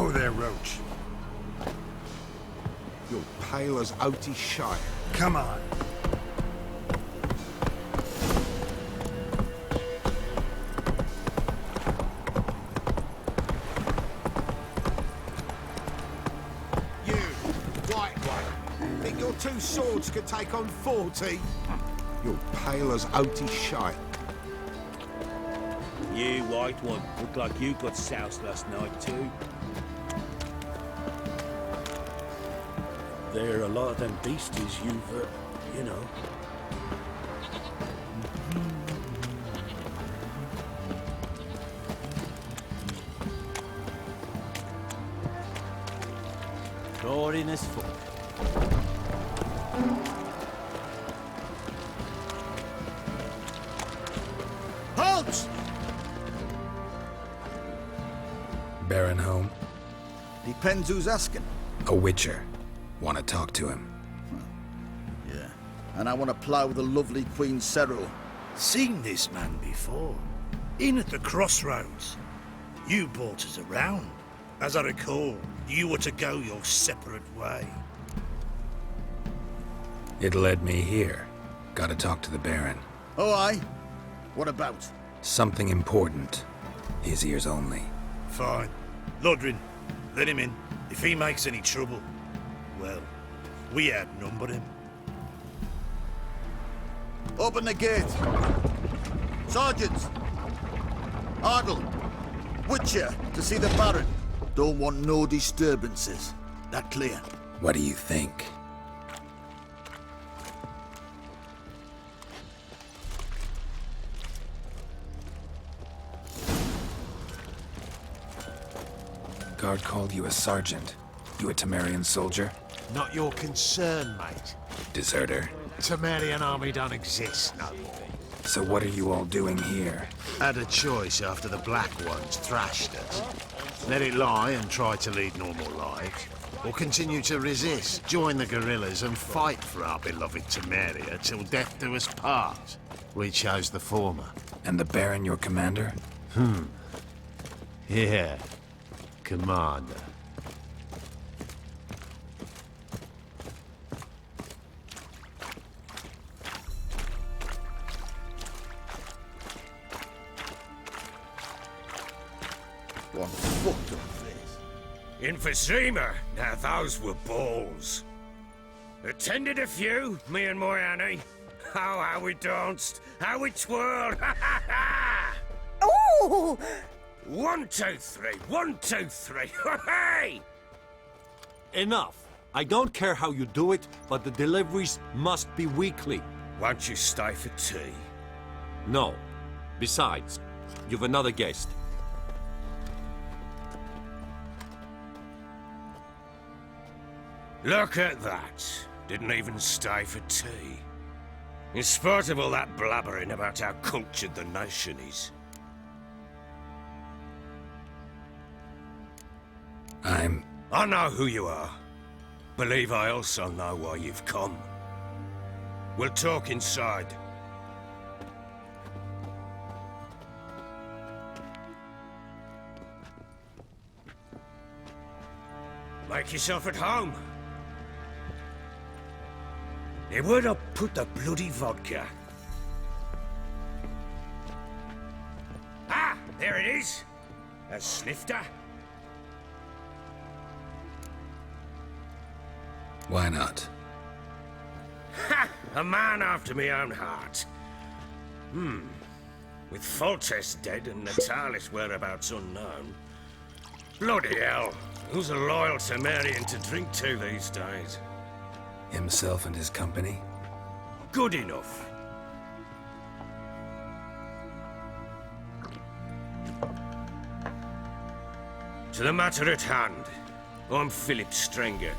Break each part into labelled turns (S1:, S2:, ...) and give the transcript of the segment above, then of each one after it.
S1: Go there, Roach.
S2: You're pale as outy shite.
S1: Come on.
S2: You, white one. Think your two swords could take on 40? You're pale as outy shite.
S3: You, white one, look like you got soused last night too. There are a lot of them beasties you've, you know. Boring as fuck.
S2: Halt!
S4: Baron home?
S5: Depends who's asking.
S4: A witcher. Want to talk to him.
S5: Yeah. And I want to plough the lovely Queen Cyril.
S6: Seen this man before. In at the crossroads. You brought us around. As I recall, you were to go your separate way.
S4: It led me here. Gotta talk to the Baron.
S5: Oh, aye? What about?
S4: Something important. His ears only.
S6: Fine. Lodrin, let him in. If he makes any trouble, well, we outnumber him.
S5: Open the gate. Sergeants! Ardle! Witcher, to see the Baron. Don't want no disturbances. That clear?
S4: What do you think? Guard called you a sergeant. You a Temerian soldier?
S7: Not your concern, mate.
S4: Deserter.
S7: Temerian army don't exist no more.
S4: So what are you all doing here?
S7: Had a choice after the Black Ones thrashed us. Let it lie and try to lead normal lives. Or continue to resist, join the guerrillas and fight for our beloved Temeria till death do us part. We chose the former.
S4: And the Baron your commander?
S7: Yeah. Commander.
S5: One fucked up place.
S8: In Vizima, now those were balls. Attended a few, me and my Annie. Oh, how we danced, how we twirled, ha ha ha!
S9: Ooh!
S8: 1, 2, 3, 1, 2, 3, hey!
S10: Enough. I don't care how you do it, but the deliveries must be weekly.
S8: Won't you stay for tea?
S10: No. Besides, you've another guest.
S8: Look at that. Didn't even stay for tea. In spite of all that blabbering about how cultured the nation is. I know who you are. Believe I also know why you've come. We'll talk inside. Make yourself at home. Hey, where'd I put the bloody vodka? Ah, there it is. A snifter.
S4: Why not?
S8: Ha! A man after my own heart. With Foltest dead and Natalis whereabouts unknown. Bloody hell. Who's a loyal Temerian to drink to these days?
S4: Himself and his company?
S8: Good enough. To the matter at hand. I'm Philip Strenger.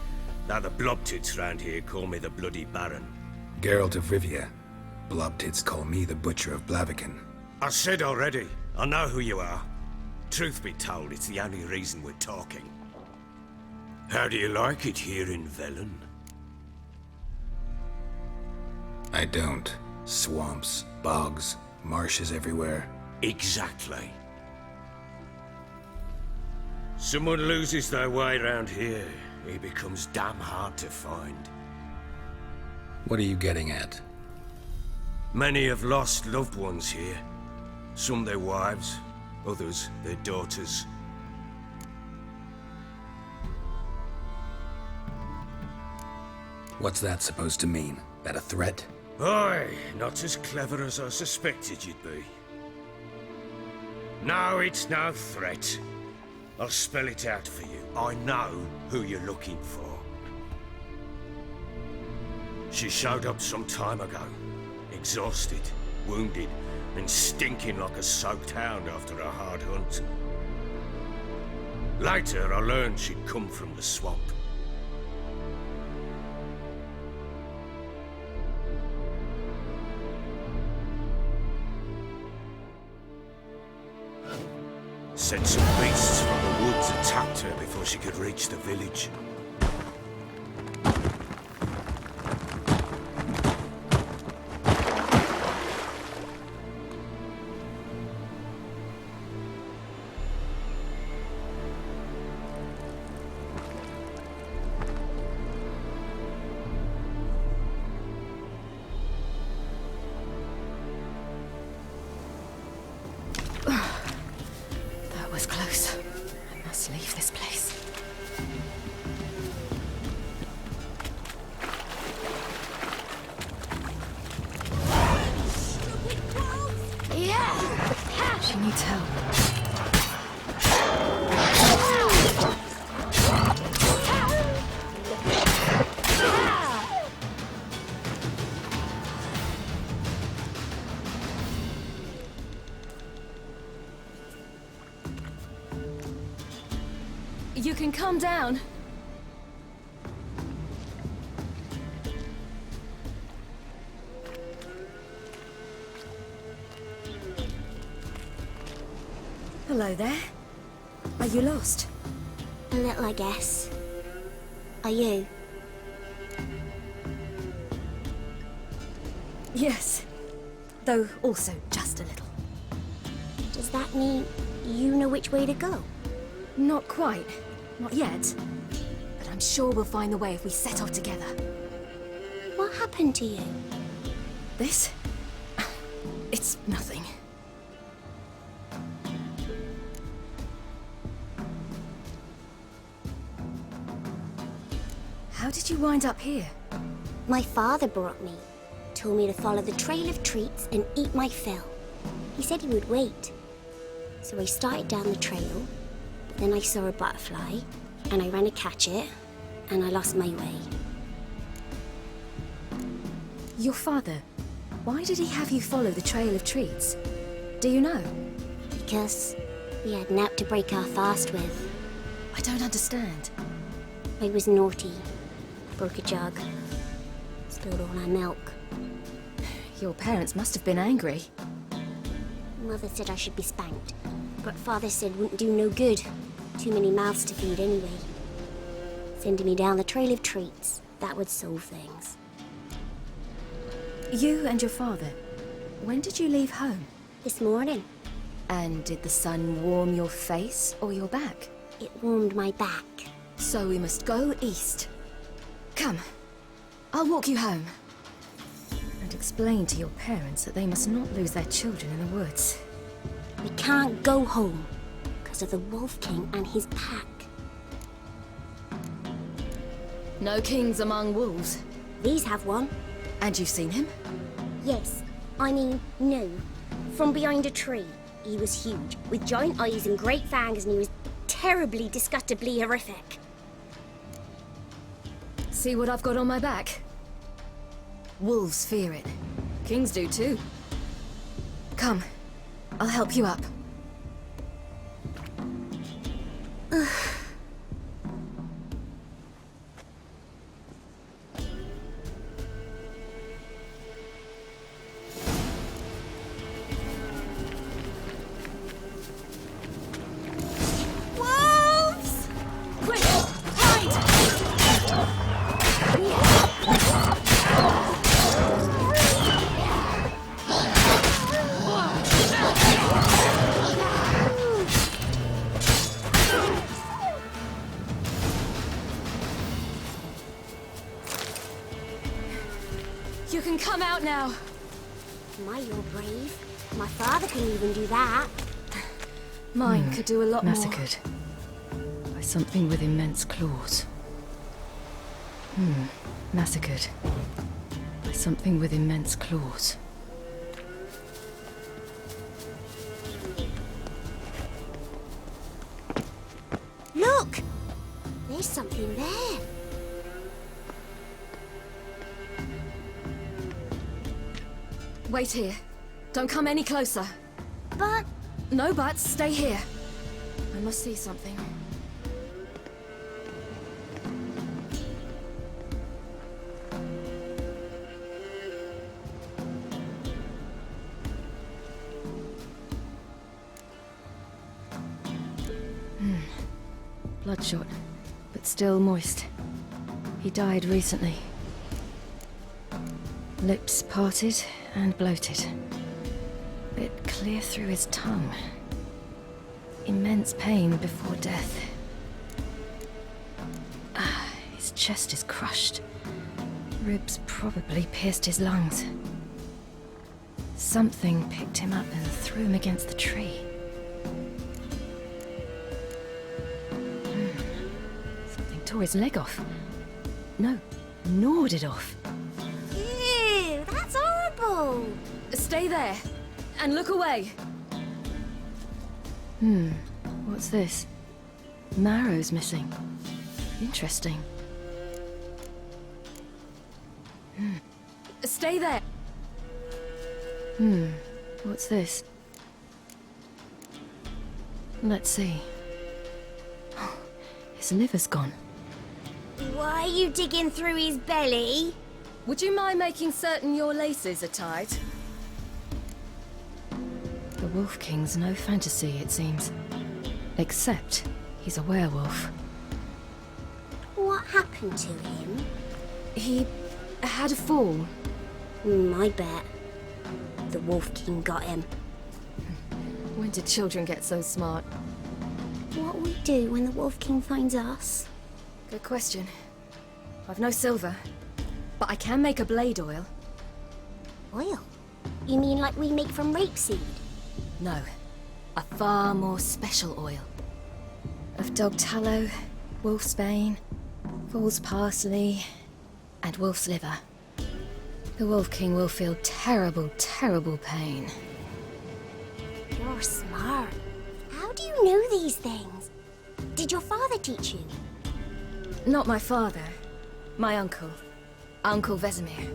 S8: Now the blobtits round here call me the Bloody Baron.
S4: Geralt of Rivia. Blobtits call me the Butcher of Blaviken.
S8: I said already, I know who you are. Truth be told, it's the only reason we're talking. How do you like it here in Velen?
S4: I don't. Swamps, bogs, marshes everywhere.
S8: Exactly. Someone loses their way around here, he becomes damn hard to find.
S4: What are you getting at?
S8: Many have lost loved ones here. Some their wives, others their daughters.
S4: What's that supposed to mean? That a threat?
S8: Aye, not as clever as I suspected you'd be. No, it's no threat. I'll spell it out for you. I know who you're looking for. She showed up some time ago. Exhausted, wounded, and stinking like a soaked hound after a hard hunt. Later, I learned she'd come from the swamp. Said some beasts from the woods attacked her before she could reach the village.
S1: That was close. I must leave this place. Yeah! She needs help. You can calm down. Hello there. Are you lost?
S9: A little, I guess. Are you?
S1: Yes. Though also just a little.
S9: Does that mean you know which way to go?
S1: Not quite. Not yet. But I'm sure we'll find the way if we set off together.
S9: What happened to you?
S1: This? It's nothing. How did you wind up here?
S9: My father brought me. Told me to follow the trail of treats and eat my fill. He said he would wait. So I started down the trail. Then I saw a butterfly, and I ran to catch it, and I lost my way.
S1: Your father, why did he have you follow the trail of treats? Do you know?
S9: Because we had naught to break our fast with.
S1: I don't understand.
S9: I was naughty. Broke a jug. Spilled all our milk.
S1: Your parents must have been angry.
S9: Mother said I should be spanked, but Father said wouldn't do no good. Too many mouths to feed anyway. Sending me down the trail of treats, that would solve things.
S1: You and your father, when did you leave home?
S9: This morning,
S1: And did the sun warm your face or your back?
S9: it warmed my back.
S1: So we must go east. Come, I'll walk you home. And explain to your parents that they must not lose their children in the woods.
S9: We can't go home because of the Wolf King and his pack.
S1: No kings among wolves.
S9: These have one.
S1: And you've seen him?
S9: Yes, I mean, no. From behind a tree. He was huge, with giant eyes and great fangs, and he was terribly, disgustingly horrific.
S1: See what I've got on my back? Wolves fear it. Kings do too. Come, I'll help you up.
S9: Wolves!
S1: Quick, hide! What now?
S9: My, you're brave. My father can even do that.
S1: Mine could do a lot
S11: Massacred by something with immense claws. Massacred by something with immense claws.
S9: Look! There's something there.
S1: Wait here. Don't come any closer.
S9: But
S1: No buts, stay here. I must see something.
S11: Bloodshot, but still moist. He died recently. Lips parted and bloated. Bit clear through his tongue. Immense pain before death. His chest is crushed. Ribs probably pierced his lungs. Something picked him up and threw him against the tree. Something tore his leg off. No, gnawed it off.
S9: ew, that's horrible.
S1: Stay there, and look away.
S11: What's this? Marrow's missing. Interesting.
S1: Stay there.
S11: What's this? Let's see. His liver's gone.
S9: Why are you digging through his belly?
S1: Would you mind making certain your laces are tied?
S11: The Wolf King's no fantasy, it seems. Except he's a werewolf.
S9: What happened to him?
S1: He had a fall.
S9: I bet. The Wolf King got him.
S1: When did children get so smart?
S9: What will we do when the Wolf King finds us?
S1: Good question. I've no silver, but I can make a blade oil.
S9: Oil? You mean like we make from rapeseed?
S1: No, a far more special oil. Of dog tallow, wolf's bane, fool's parsley, and wolf's liver. The Wolf King will feel terrible, terrible pain.
S9: You're smart. How do you know these things? Did your father teach you?
S1: Not my father, my uncle, Uncle Vesemir.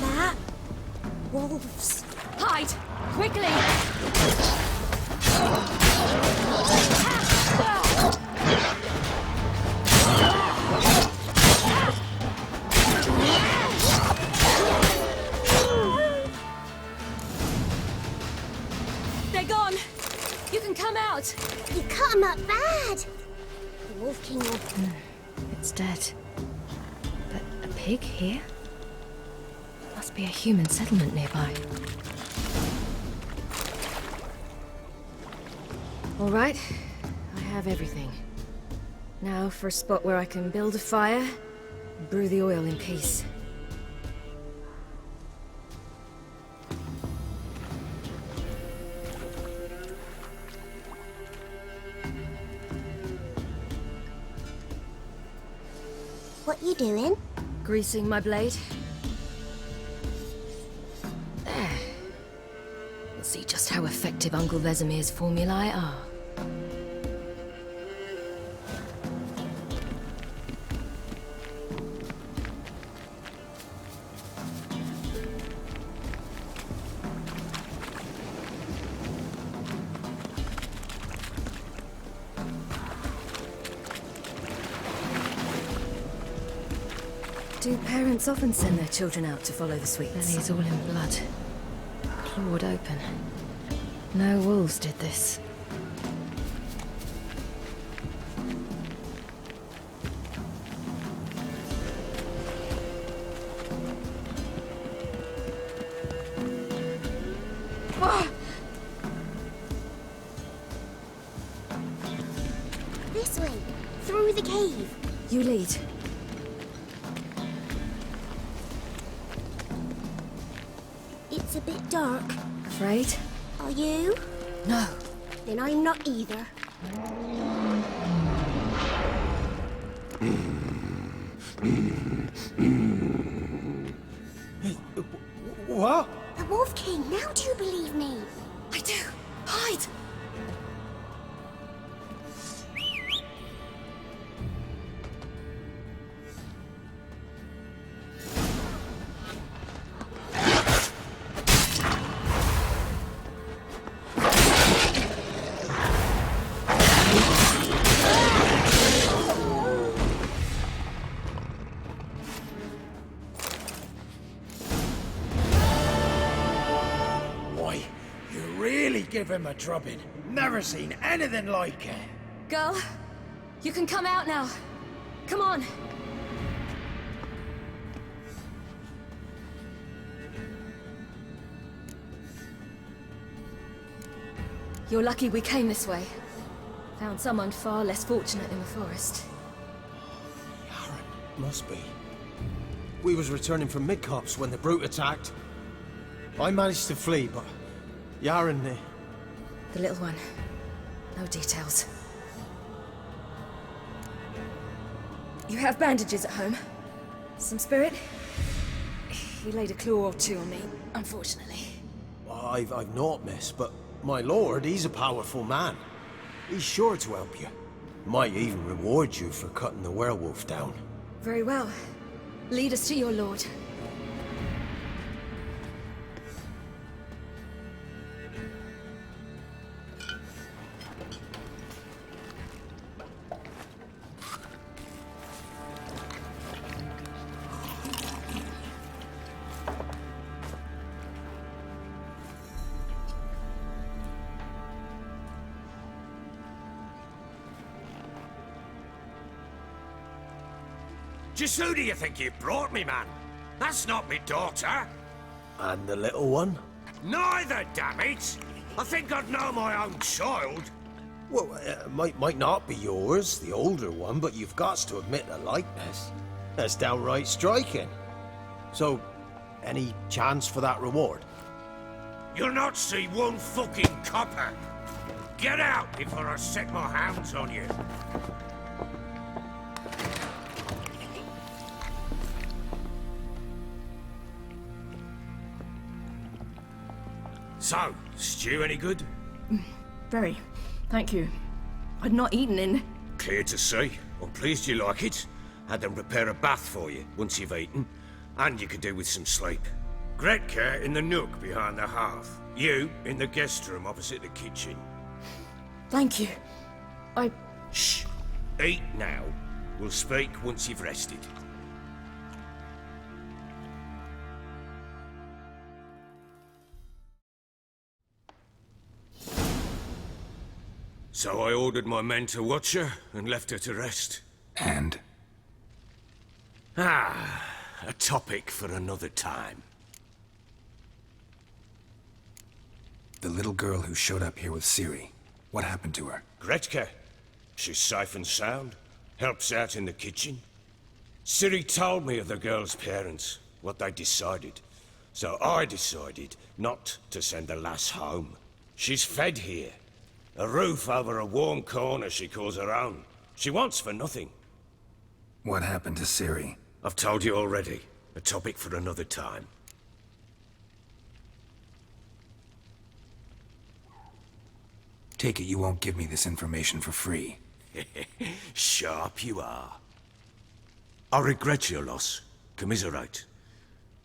S9: That? Wolves.
S1: Hide! Quickly! They're gone! You can come out!
S9: You cut him up bad. The Wolf King will...
S11: It's dead. But a pig here? Must be a human settlement nearby.
S1: All right, I have everything. Now for a spot where I can build a fire, and brew the oil in peace.
S9: What you doing?
S1: Greasing my blade. There. We'll see just how effective Uncle Vesemir's formulae are. Do parents often send their children out to follow the sweets?
S11: Belly's all in blood. Clawed open. No wolves did this.
S9: This way, through the cave.
S1: You lead.
S9: It's a bit dark.
S1: Afraid?
S9: Are you?
S1: No.
S9: Then I'm not either.
S10: What?
S9: The Wolf King, now do you believe me?
S1: I do. Hide!
S12: Give him a drubbing. Never seen anything like it.
S1: Girl, you can come out now. Come on. You're lucky we came this way. Found someone far less fortunate in the forest.
S12: Yaren, must be. We was returning from Midcops when the brute attacked. I managed to flee, but Yaren,
S1: The little one. No details. You have bandages at home? Some spirit? He laid a claw or two on me, unfortunately.
S12: I've not, miss, but my lord, he's a powerful man. He's sure to help you. Might even reward you for cutting the werewolf down.
S1: Very well. Lead us to your lord.
S8: Just who do you think you brought me, man? That's not me daughter.
S12: And the little one?
S8: Neither, damn it! I think I'd know my own child.
S12: Well, might not be yours, the older one, but you've got to admit the likeness. That's downright striking. So, any chance for that reward?
S8: You'll not see one fucking copper. Get out before I set my hounds on you. So, stew any good?
S1: Very. Thank you. I'd not eaten in...
S8: Clear to see. I'm pleased you like it. Had them prepare a bath for you once you've eaten. And you could do with some sleep. Gretka in the nook behind the hearth. You in the guest room opposite the kitchen.
S1: Thank you.
S8: Shh. Eat now. We'll speak once you've rested. So I ordered my men to watch her and left her to rest.
S4: And?
S8: A topic for another time.
S4: The little girl who showed up here with Ciri. What happened to her?
S8: Gretka. She's safe and sound. Helps out in the kitchen. Ciri told me of the girl's parents, what they decided. So I decided not to send the lass home. She's fed here. A roof over a warm corner she calls her own. She wants for nothing.
S4: What happened to Ciri?
S8: I've told you already. A topic for another time.
S4: Take it you won't give me this information for free.
S8: Sharp you are. I regret your loss. Commiserate.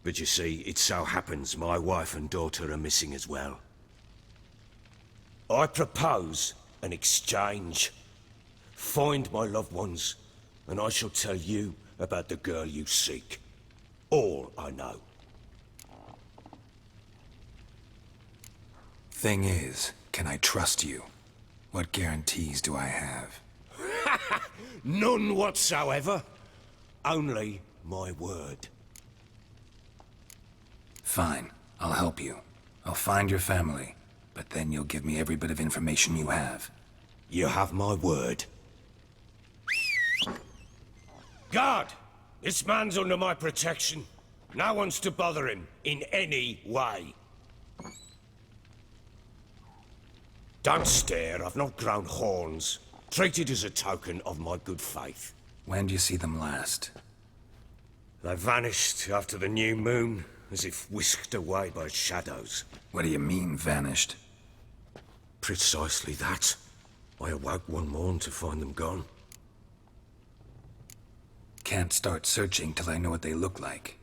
S8: But you see, it so happens my wife and daughter are missing as well. I propose an exchange. Find my loved ones, and I shall tell you about the girl you seek. All I know.
S4: Thing is, can I trust you? What guarantees do I have?
S8: None whatsoever. Only my word.
S4: Fine, I'll help you. I'll find your family, but then you'll give me every bit of information you have.
S8: You have my word. Guard! This man's under my protection. No one's to bother him in any way. Don't stare, I've not grown horns. Treat it as a token of my good faith.
S4: When do you see them last?
S8: They vanished after the new moon, as if whisked away by shadows.
S4: What do you mean, vanished?
S8: Precisely that. I awoke one morn to find them gone.
S4: Can't start searching till I know what they look like.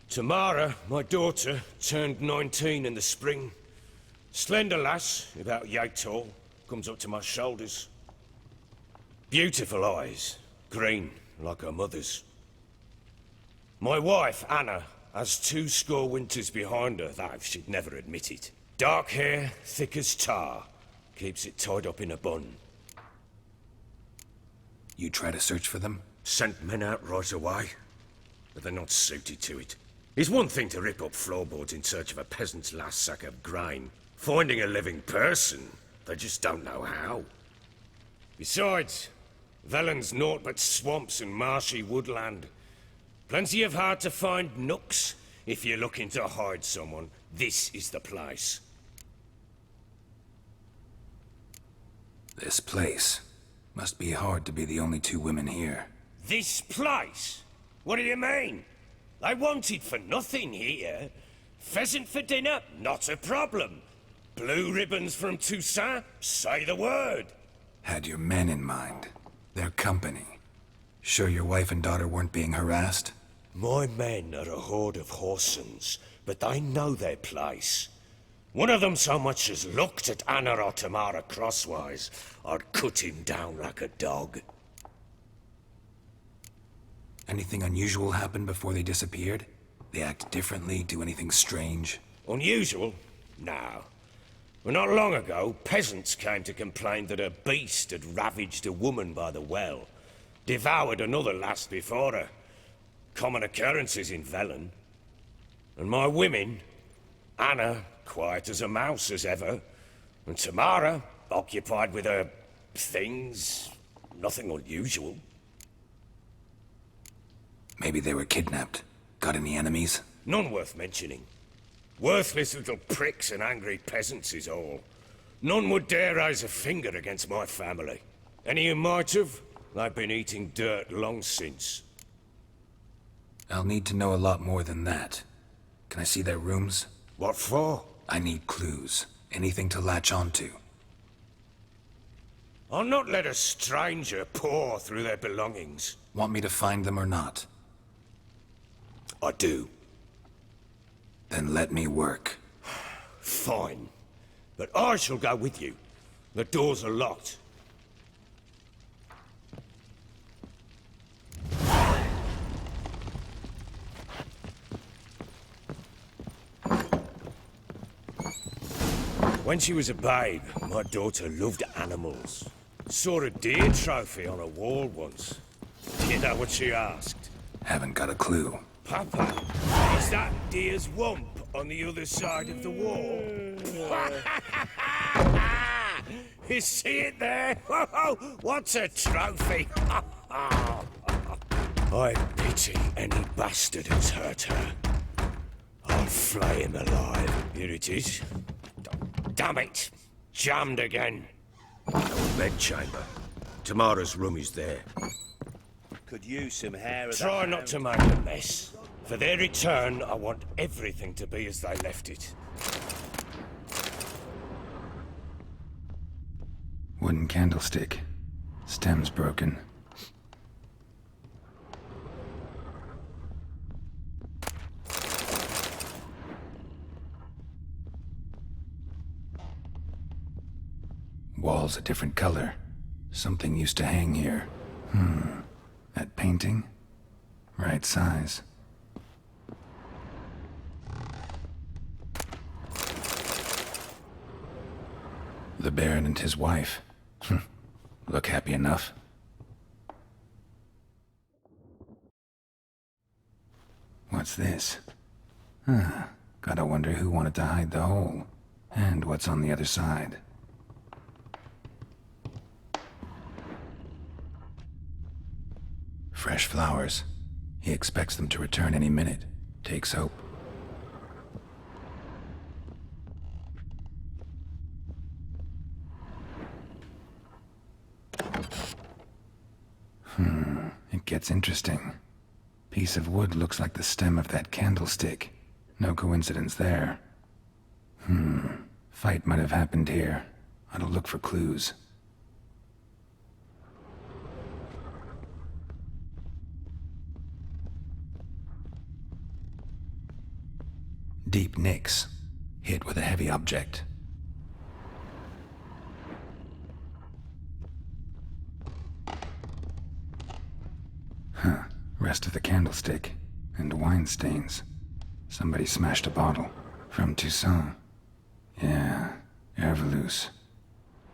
S8: Tamara, my daughter, turned 19 in the spring. Slender lass, about yay tall, comes up to my shoulders. Beautiful eyes, green like her mother's. My wife, Anna, has 20 winters behind her, though she'd never admit it. Dark hair, thick as tar, keeps it tied up in a bun.
S4: You try to search for them?
S8: Sent men out right away, but they're not suited to it. It's one thing to rip up floorboards in search of a peasant's last sack of grain. Finding a living person, they just don't know how. Besides, Velen's naught but swamps and marshy woodland. Plenty of hard-to-find nooks. If you're looking to hide someone, this is the place.
S4: This place. Must be hard to be the only 2 women here.
S8: This place? What do you mean? They wanted for nothing here. Pheasant for dinner? Not a problem. Blue ribbons from Toussaint? Say the word.
S4: Had your men in mind. Their company. Sure your wife and daughter weren't being harassed?
S8: My men are a horde of whoresons, but they know their place. One of them so much as looked at Anna or Tamara crosswise, I'd cut him down like a dog.
S4: Anything unusual happen before they disappeared? They act differently, do anything strange?
S8: Unusual? No. Well, not long ago, peasants came to complain that a beast had ravaged a woman by the well. Devoured another lass before her. Common occurrences in Velen. And my women, Anna, quiet as a mouse as ever, and Tamara, occupied with her things, nothing unusual.
S4: Maybe they were kidnapped. Got any enemies?
S8: None worth mentioning. Worthless little pricks and angry peasants is all. None would dare raise a finger against my family. Any who might have, they've been eating dirt long since.
S4: I'll need to know a lot more than that. Can I see their rooms?
S8: What for?
S4: I need clues. Anything to latch onto.
S8: I'll not let a stranger pore through their belongings.
S4: Want me to find them or not?
S8: I do.
S4: Then let me work.
S8: Fine. But I shall go with you. The doors are locked. When she was a babe, my daughter loved animals. Saw a deer trophy on a wall once. Do you know what she asked?
S4: Haven't got a clue.
S8: Papa, is that deer's wump on the other side of the wall? You see it there? What's a trophy? I pity any bastard who's hurt her. I'll flay him alive. Here it is. Damn it! Jammed again. Our bedchamber. Tamara's room is there.
S3: Could use some hair of
S8: Try
S3: that
S8: not to make a mess. For their return, I want everything to be as they left it.
S4: Wooden candlestick. Stem's broken. Wall's a different color. Something used to hang here. That painting? Right size. The Baron and his wife. Look happy enough. What's this? Gotta wonder who wanted to hide the hole. And what's on the other side. Fresh flowers. He expects them to return any minute. Takes hope. It gets interesting. Piece of wood looks like the stem of that candlestick. No coincidence there. Fight might have happened here. Ought to look for clues. Deep nicks. Hit with a heavy object. Rest of the candlestick. And wine stains. Somebody smashed a bottle. From Toussaint. Yeah, Herveloos.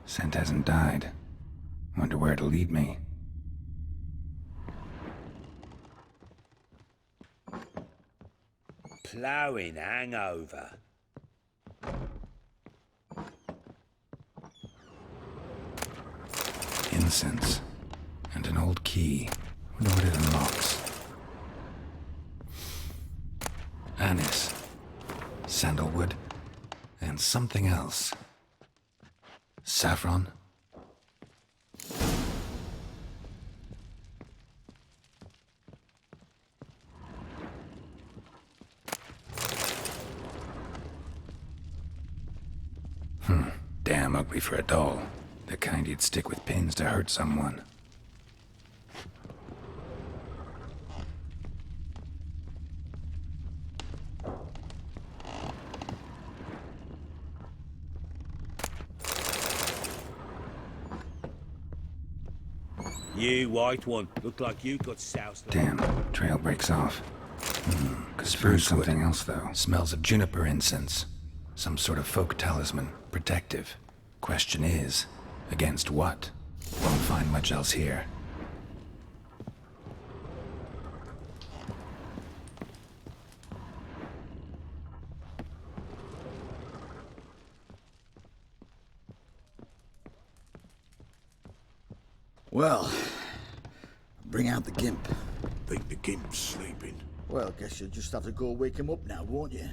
S4: Scent hasn't died. Wonder where it'll lead me.
S3: Ploughing hangover.
S4: Incense. And an old key. Wonder what it unlocks. Anise. Sandalwood. And something else. Saffron. Damn ugly for a doll. The kind you'd stick with pins to hurt someone.
S3: You, white one. Look like you got soused.
S4: Damn, trail breaks off. Could spruce something else, though. Smells of juniper incense. Some sort of folk talisman. Protective. Question is, against what? Won't find much else here.
S5: Well, bring out the gimp.
S2: Think the gimp's sleeping.
S5: Well, guess you'll just have to go wake him up now, won't you?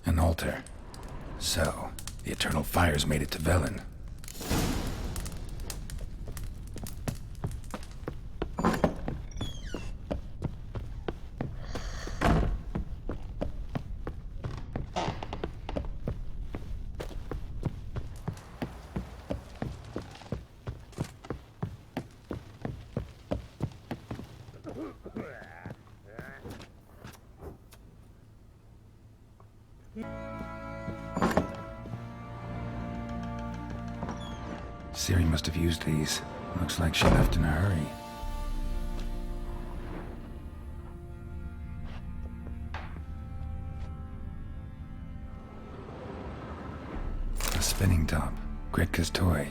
S4: An altar. So, the eternal fires made it to Velen. Ciri must have used these. Looks like she left in a hurry. A spinning top. Gretka's toy.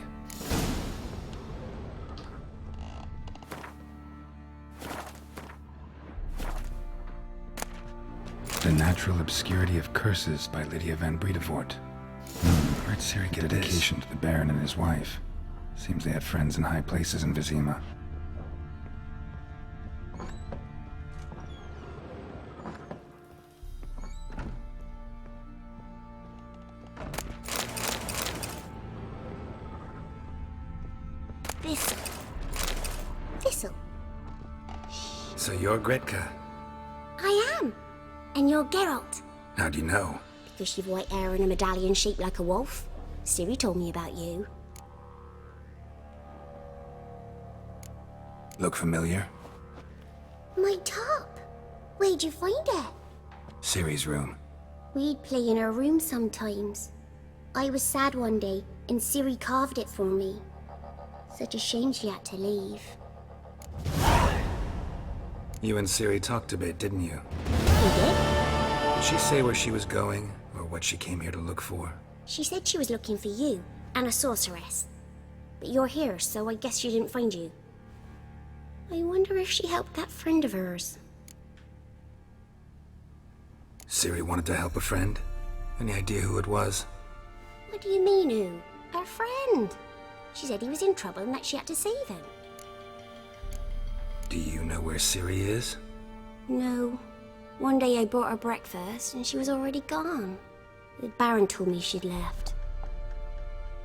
S4: The Natural Obscurity of Curses by Lydia van Bredevoort. Where'd Ciri get dedication to the Baron and his wife? Seems they had friends in high places in Vizima. So you're Gretka.
S9: I am. And you're Geralt.
S4: How do you know?
S9: Because you've white hair and a medallion shaped like a wolf. Ciri told me about you.
S4: Look familiar?
S9: My top. Where'd you find it?
S4: Ciri's room.
S9: We'd play in her room sometimes. I was sad one day, and Ciri carved it for me. Such a shame she had to leave.
S4: You and Ciri talked a bit, didn't you?
S9: You did?
S4: Did she say where she was going, or what she came here to look for?
S9: She said she was looking for you, and a sorceress. But you're here, so I guess she didn't find you. I wonder if she helped that friend of hers.
S4: Ciri wanted to help a friend? Any idea who it was?
S9: What do you mean, who? Her friend. She said he was in trouble and that she had to save him.
S4: Do you know where Ciri is?
S9: No. One day I brought her breakfast and she was already gone. The Baron told me she'd left.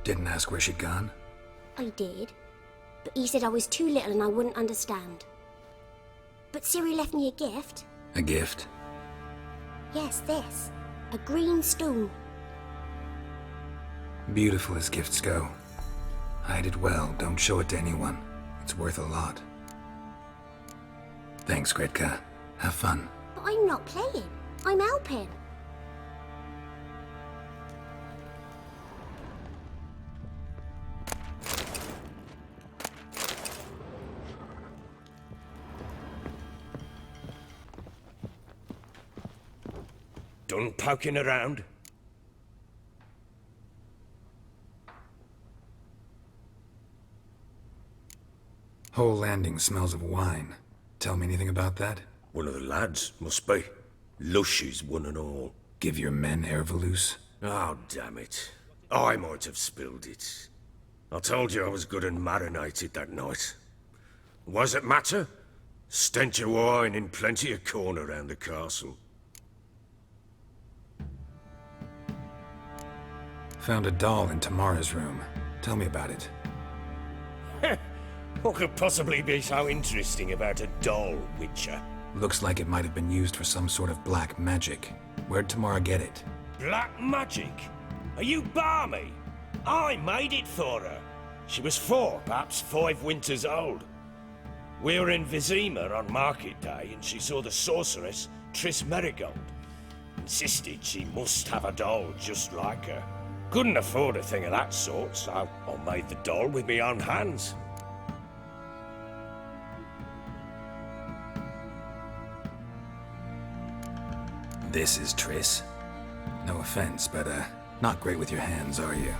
S4: Didn't ask where she'd gone?
S9: I did. But he said I was too little and I wouldn't understand. But Ciri left me a gift.
S4: A gift?
S9: Yes, this. A green stone.
S4: Beautiful as gifts go. Hide it well, don't show it to anyone. It's worth a lot. Thanks, Gretka. Have fun.
S9: But I'm not playing. I'm helping.
S8: Done poking around?
S4: Whole landing smells of wine. Tell me anything about that?
S8: One of the lads, must be. Lushes, one and all.
S4: Give your men Ervelus?
S8: Oh, damn it. I might have spilled it. I told you I was good and marinated that night. Was it matter? Stench of wine in plenty of corn around the castle.
S4: Found a doll in Tamara's room. Tell me about it.
S8: What could possibly be so interesting about a doll, Witcher?
S4: Looks like it might have been used for some sort of black magic. Where'd Tamara get it?
S8: Black magic? Are you balmy? I made it for her. She was 4, perhaps 5 winters old. We were in Vizima on market day and she saw the sorceress, Triss Merigold. Insisted she must have a doll just like her. Couldn't afford a thing of that sort, so I made the doll with my own hands.
S4: This is Triss. No offense, but, not great with your hands, are you?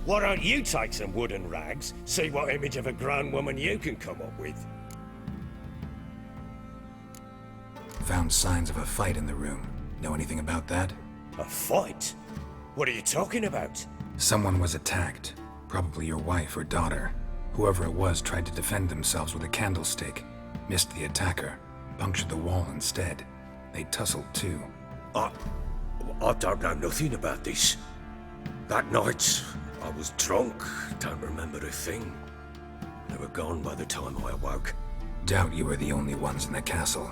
S8: Why don't you take some wooden rags, see what image of a grown woman you can come up with?
S4: Found signs of a fight in the room. Know anything about that?
S8: A fight? What are you talking about?
S4: Someone was attacked. Probably your wife or daughter. Whoever it was tried to defend themselves with a candlestick. Missed the attacker. Punctured the wall instead. They tussled too.
S8: I don't know nothing about this. That night, I was drunk. Don't remember a thing. They were gone by the time I awoke.
S4: Doubt you were the only ones in the castle.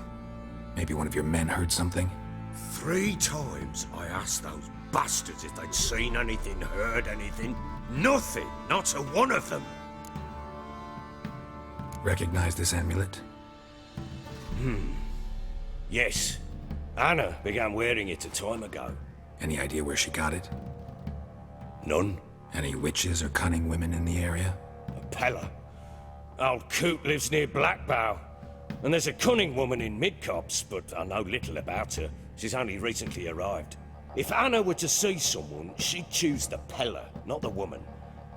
S4: Maybe one of your men heard something?
S8: 3 times I asked those bastards if they'd seen anything, heard anything. Nothing! Not a one of them!
S4: Recognize this amulet?
S8: Yes. Anna began wearing it a time ago.
S4: Any idea where she got it?
S8: None.
S4: Any witches or cunning women in the area?
S8: A Pella. Old Coot lives near Blackbow. And there's a cunning woman in Midcopse, but I know little about her. She's only recently arrived. If Anna were to see someone, she'd choose the Pella, not the woman.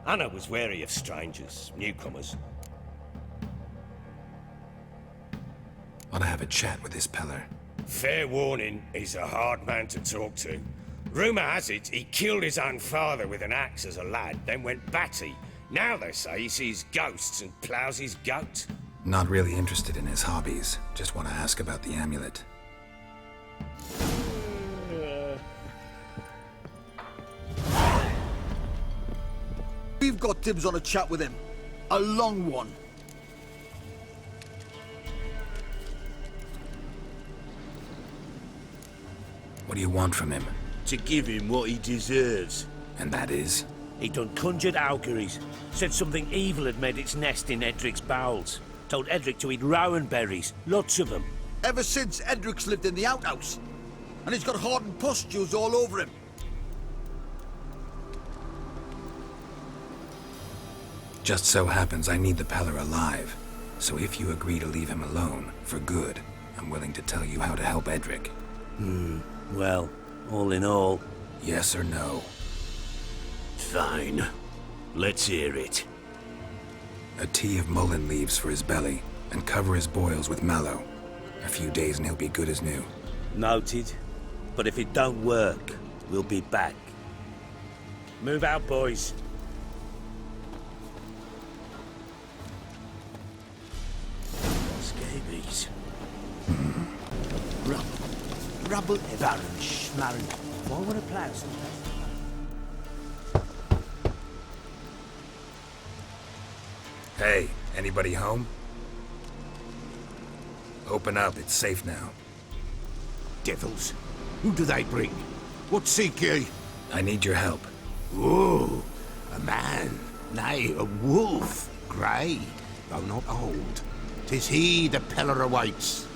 S8: Anna was wary of strangers, newcomers.
S4: Ought to have a chat with this Peller.
S8: Fair warning, he's a hard man to talk to. Rumour has it he killed his own father with an axe as a lad, then went batty. Now they say he sees ghosts and ploughs his goat.
S4: Not really interested in his hobbies. Just want to ask about the amulet.
S5: We've got dibs on a chat with him. A long one.
S4: What do you want from him?
S3: To give him what he deserves.
S4: And that is?
S3: He done conjured auguries. Said something evil had made its nest in Edric's bowels. Told Edric to eat rowan berries. Lots of them.
S5: Ever since Edric's lived in the outhouse. And he's got hardened pustules all over him.
S4: Just so happens I need the Peller alive. So if you agree to leave him alone, for good, I'm willing to tell you how to help Edric.
S3: Well, all in all...
S4: Yes or no?
S3: Fine. Let's hear it.
S4: A tea of mullein leaves for his belly, and cover his boils with mallow. A few days and he'll be good as new.
S3: Noted. But if it don't work, we'll be back. Move out, boys. Scabies. Rubble ever and schmarren. Forward a plouse.
S4: Hey, anybody home? Open up, it's safe now.
S2: Devils. Who do they bring? What seek ye?
S4: I need your help.
S2: Oh, a man. Nay, a wolf. Grey, though not old. 'Tis he the Peller awaits.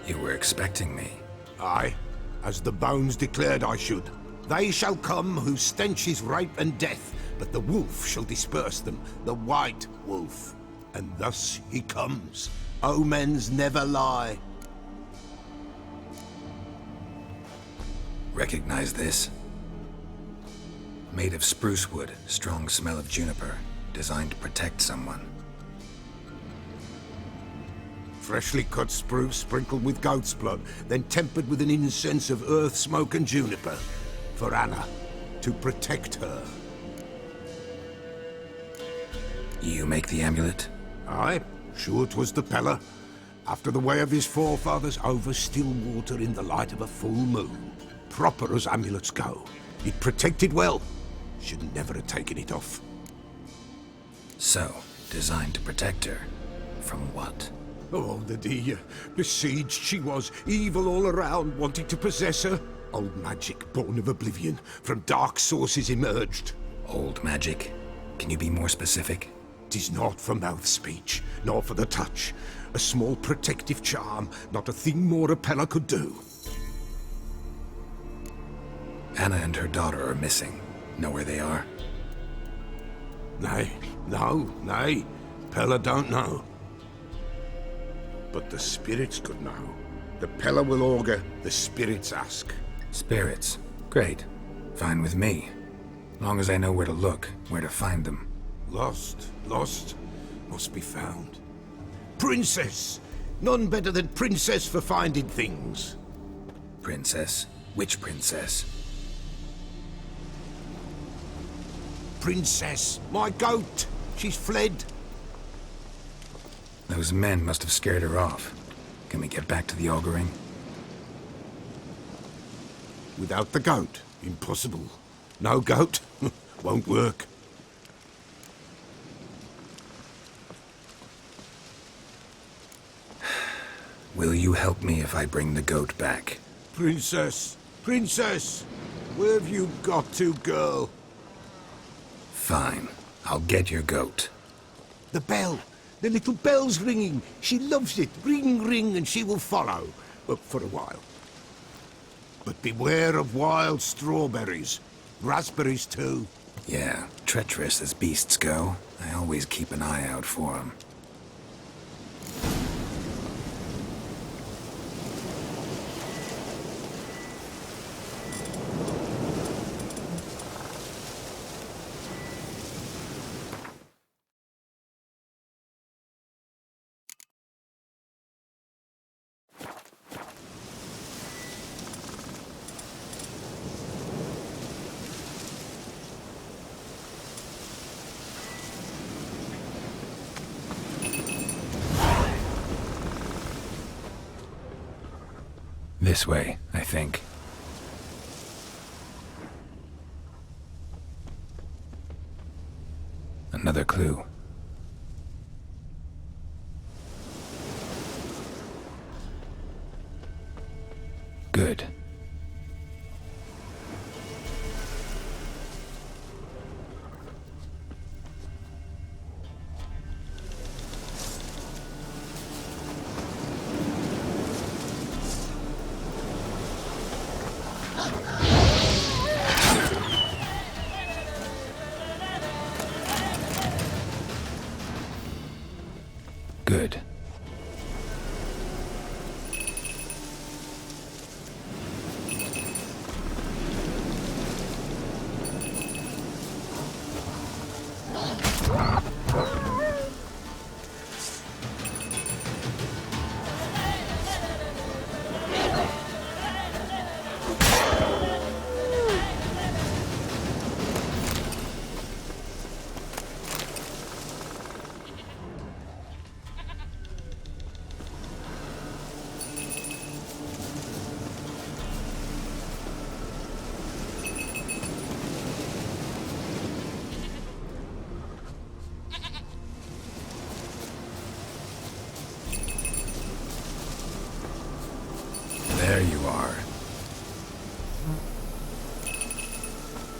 S4: You were expecting me.
S2: Aye, as the bones declared I should. They shall come whose stench is rape and death, but the wolf shall disperse them, the white wolf. And thus he comes. Omens never lie.
S4: Recognize this? Made of spruce wood, strong smell of juniper, designed to protect someone.
S2: Freshly cut spruce sprinkled with goat's blood, then tempered with an incense of earth, smoke and juniper. For Anna, to protect her.
S4: You make the amulet?
S2: Aye, sure 'twas the Peller. After the way of his forefathers, over still water in the light of a full moon. Proper as amulets go. It protected well. Should never have taken it off.
S4: So, designed to protect her. From what?
S2: Oh, the dear. Besieged she was, evil all around, wanting to possess her. Old magic, born of oblivion, from dark sources emerged.
S4: Old magic? Can you be more specific?
S2: 'Tis not for mouth speech, nor for the touch. A small protective charm, not a thing more a Peller could do.
S4: Anna and her daughter are missing. Know where they are?
S2: Nay, nay. Peller don't know. But the spirits could know. The Peller will augur, the spirits ask.
S4: Spirits? Great. Fine with me. Long as I know where to look, where to find them.
S2: Lost, must be found. Princess! None better than Princess for finding things.
S4: Princess? Which princess?
S2: Princess, my goat! She's fled.
S4: Those men must have scared her off. Can we get back to the auguring?
S2: Without the goat, impossible. No goat, won't work.
S4: Will you help me if I bring the goat back?
S2: Princess, where have you got to, girl?
S4: Fine. I'll get your goat.
S2: The bell. The little bell's ringing. She loves it. Ring, ring, and she will follow. But for a while. But beware of wild strawberries. Raspberries, too.
S4: Yeah, treacherous as beasts go. I always keep an eye out for them. This way, I think. Another clue. Good. Good. There you are.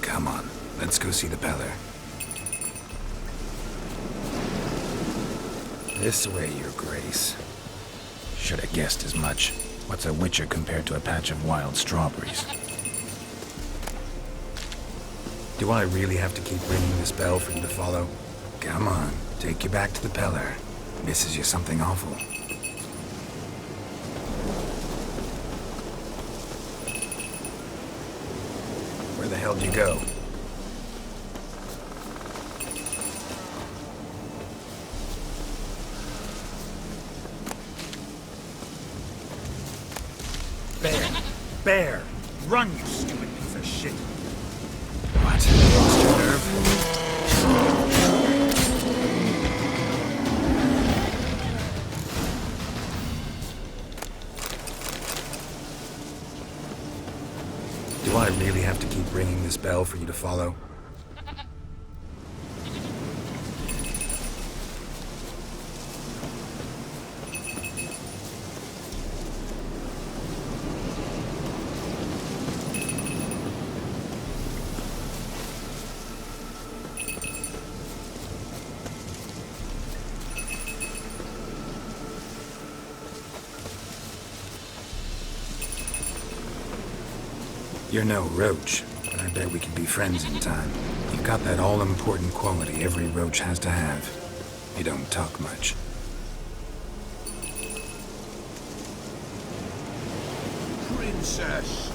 S4: Come on, let's go see the Peller. This way, Your Grace. Should have guessed as much. What's a witcher compared to a patch of wild strawberries? Do I really have to keep ringing this bell for you to follow? Come on, take you back to the Peller. Misses you something awful. Where the hell did you go?
S6: Bear! Run, you stupid piece of shit!
S4: What? Lost your nerve? Do I really have to keep ringing this bell for you to follow? You're no roach, but I bet we can be friends in time. You've got that all-important quality every roach has to have. You don't talk much.
S2: Princess,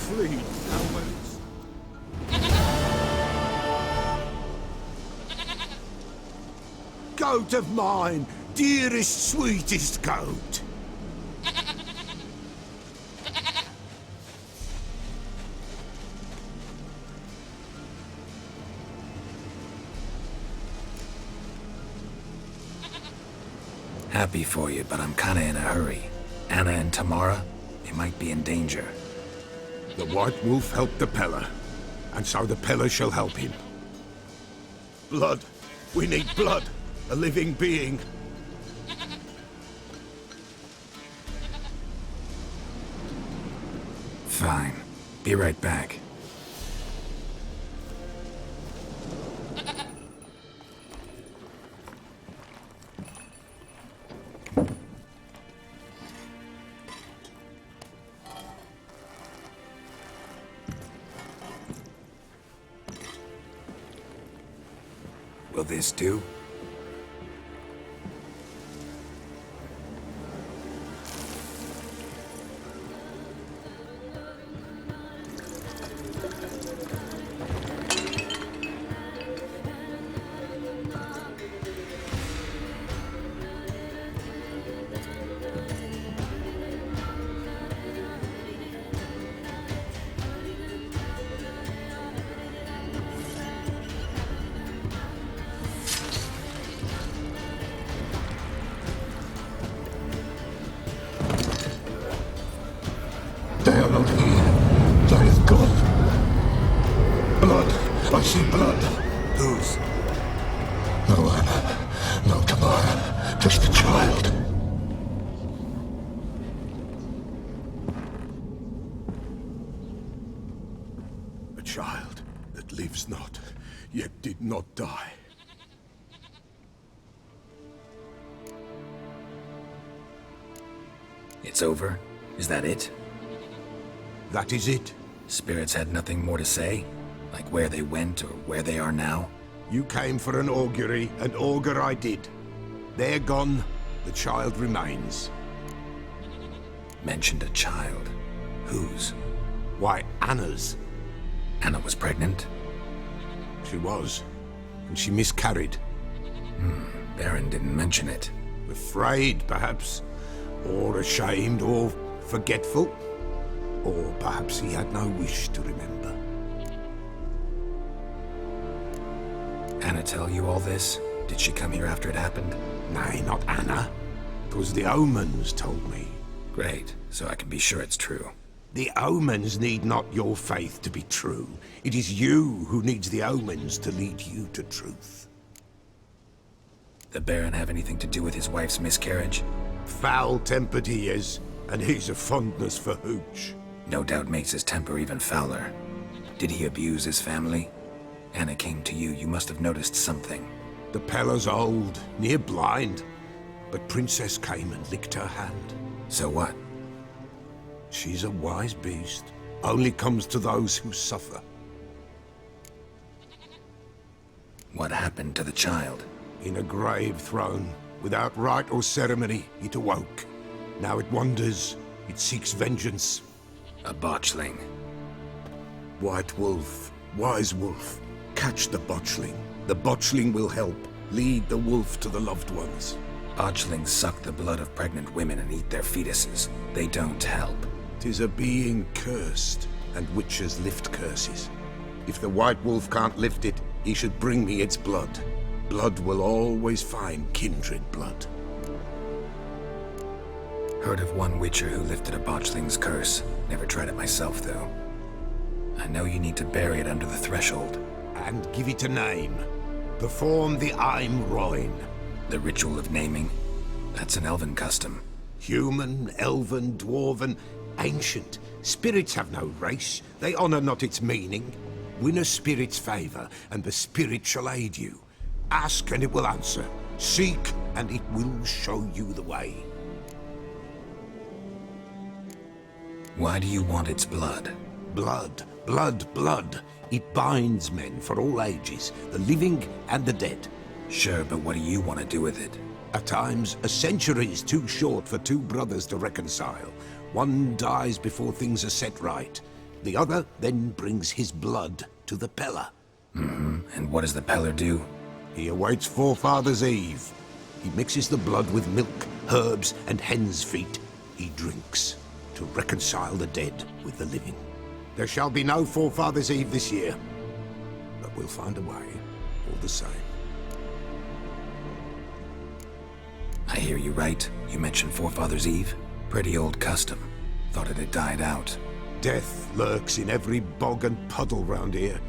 S2: flee cowards. Goat of mine, dearest, sweetest goat.
S4: Happy for you, but I'm kinda in a hurry. Anna and Tamara, they might be in danger.
S2: The White Wolf helped the Peller, and so the Peller shall help him. Blood. We need blood. A living being.
S4: Fine. Be right back. Will this do?
S2: They are not here. That is God. Blood. I see blood.
S6: Whose?
S2: No Anna, no Tamara, just the child. A child that lives not, yet did not die.
S4: It's over? Is that it?
S2: That is it.
S4: Spirits had nothing more to say? Like where they went or where they are now?
S2: You came for an augury, and augur I did. They're gone, the child remains.
S4: Mentioned a child. Whose?
S2: Why, Anna's.
S4: Anna was pregnant?
S2: She was, and she miscarried.
S4: Baron didn't mention it.
S2: Afraid, perhaps, or ashamed, or forgetful. Or perhaps he had no wish to remember.
S4: Anna tell you all this? Did she come here after it happened?
S2: Nay, not Anna. 'Twas the omens told me.
S4: Great, so I can be sure it's true.
S2: The omens need not your faith to be true. It is you who needs the omens to lead you to truth.
S4: The Baron have anything to do with his wife's miscarriage?
S2: Foul-tempered he is, and he's a fondness for hooch.
S4: No doubt makes his temper even fouler. Did he abuse his family? Anna came to you, you must have noticed something.
S2: The Pella's old, near blind, but Princess came and licked her hand.
S4: So what?
S2: She's a wise beast, only comes to those who suffer.
S4: What happened to the child?
S2: In a grave thrown, without rite or ceremony, it awoke. Now it wanders, it seeks vengeance.
S4: A botchling.
S2: White wolf, wise wolf, catch the botchling. The botchling will help, lead the wolf to the loved ones.
S4: Botchlings suck the blood of pregnant women and eat their fetuses. They don't help.
S2: 'Tis a being cursed, and witches lift curses. If the white wolf can't lift it, he should bring me its blood. Blood will always find kindred blood.
S4: Heard of one witcher who lifted a botchling's curse. Never tried it myself, though. I know you need to bury it under the threshold.
S2: And give it a name. Perform the Aim Roin.
S4: The ritual of naming? That's an elven custom.
S2: Human, elven, dwarven, ancient. Spirits have no race. They honor not its meaning. Win a spirit's favor, and the spirit shall aid you. Ask, and it will answer. Seek, and it will show you the way.
S4: Why do you want its blood?
S2: Blood, blood, blood. It binds men for all ages, the living and the dead.
S4: Sure, but what do you want to do with it?
S2: At times, a century is too short for two brothers to reconcile. One dies before things are set right. The other then brings his blood to the Pella.
S4: And what does the Peller do?
S2: He awaits Forefather's Eve. He mixes the blood with milk, herbs, and hen's feet. He drinks to reconcile the dead with the living. There shall be no Forefather's Eve this year, but we'll find a way, all the same.
S4: I hear you right. You mentioned Forefather's Eve? Pretty old custom. Thought it had died out.
S2: Death lurks in every bog and puddle round here.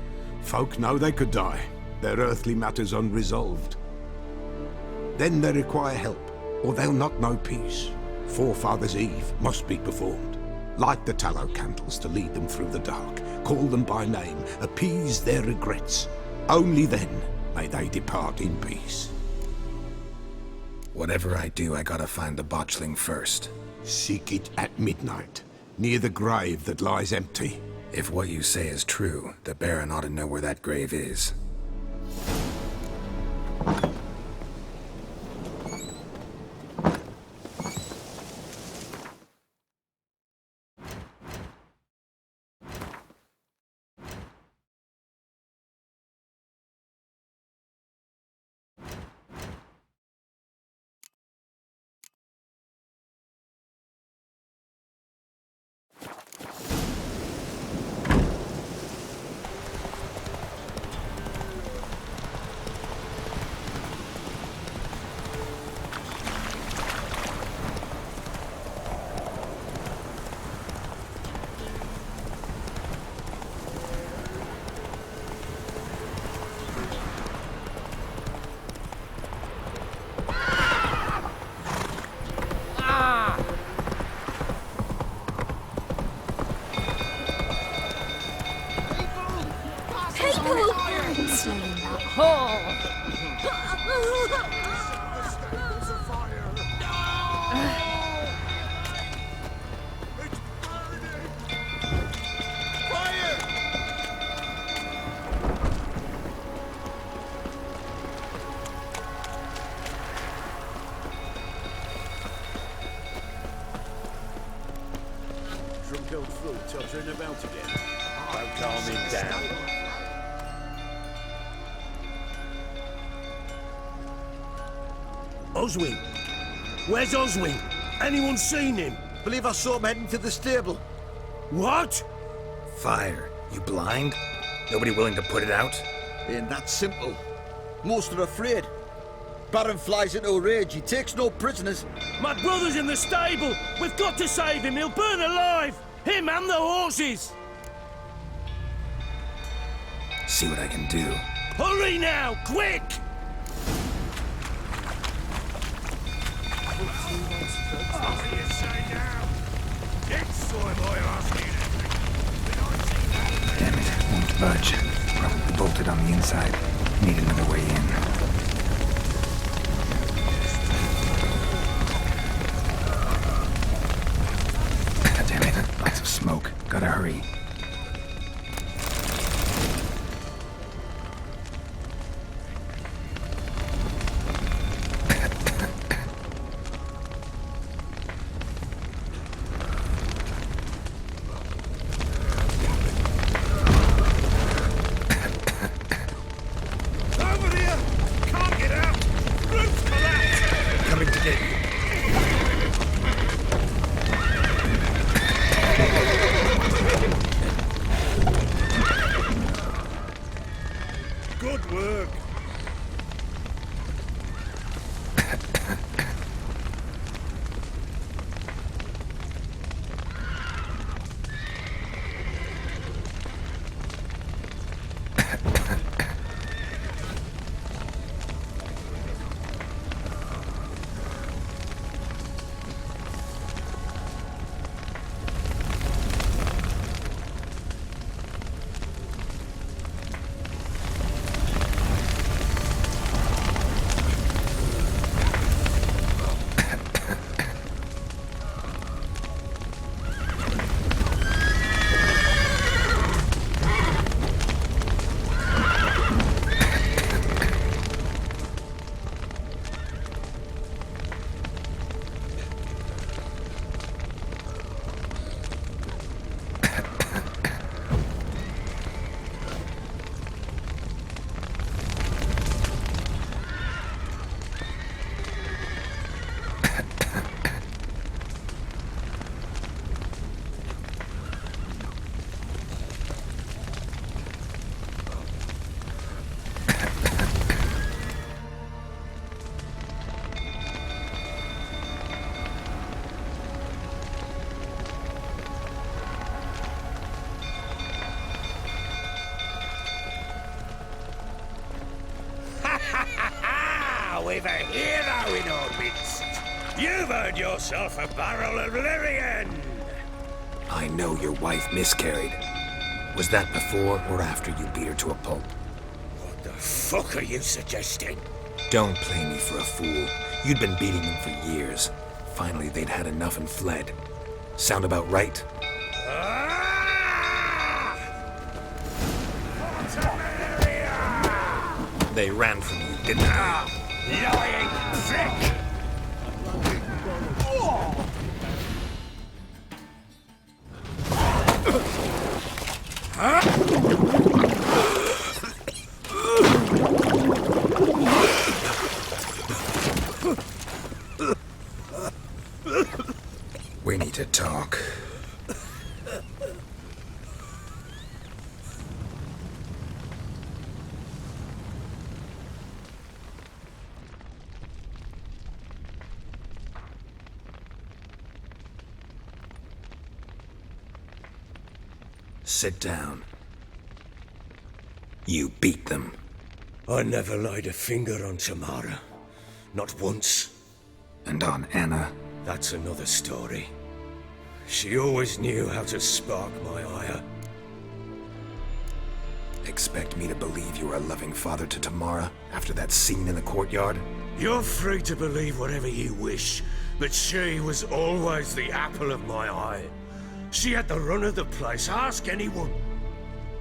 S2: Folk know they could die, their earthly matters unresolved. Then they require help, or they'll not know peace. Forefather's Eve must be performed. Light the tallow candles to lead them through the dark. Call them by name, appease their regrets. Only then may they depart in peace.
S4: Whatever I do, I gotta find the botchling first.
S2: Seek it at midnight, near the grave that lies empty.
S4: If what you say is true, the Baron ought to know where that grave is.
S13: Drunk old fool tottering about again.
S3: Don't calm him down. Oswin! Where's Oswin? Anyone seen him?
S5: Believe I saw him heading to the stable.
S3: What?
S4: Fire. You blind? Nobody willing to put it out?
S5: Ain't that simple. Most are afraid. Baron flies into a rage. He takes no prisoners.
S3: My brother's in the stable! We've got to save him! He'll burn alive! Him and the horses!
S4: See what I can do.
S3: Hurry now! Quick!
S8: What do you say now? It's soy boy asking.
S4: Damn it, won't budge. Probably bolted on the inside. Need another way in. Damn it, lots of smoke. Gotta hurry.
S8: Over here! Can't get out! Roof's collapsed!
S4: Coming to get you.
S8: Good work. We've a hero in our midst. You've earned yourself a barrel of Lyrian.
S4: I know your wife miscarried. Was that before or after you beat her to a pulp?
S8: What the fuck are you suggesting?
S4: Don't play me for a fool. You'd been beating them for years. Finally, they'd had enough and fled. Sound about right? They ran from you, didn't they?
S8: Lying prick!
S4: We need to talk. Sit down. You beat them.
S8: I never laid a finger on Tamara. Not once.
S4: And on Anna?
S8: That's another story. She always knew how to spark my ire.
S4: Expect me to believe you are a loving father to Tamara after that scene in the courtyard?
S8: You're free to believe whatever you wish, but she was always the apple of my eye. She had the run of the place, ask anyone.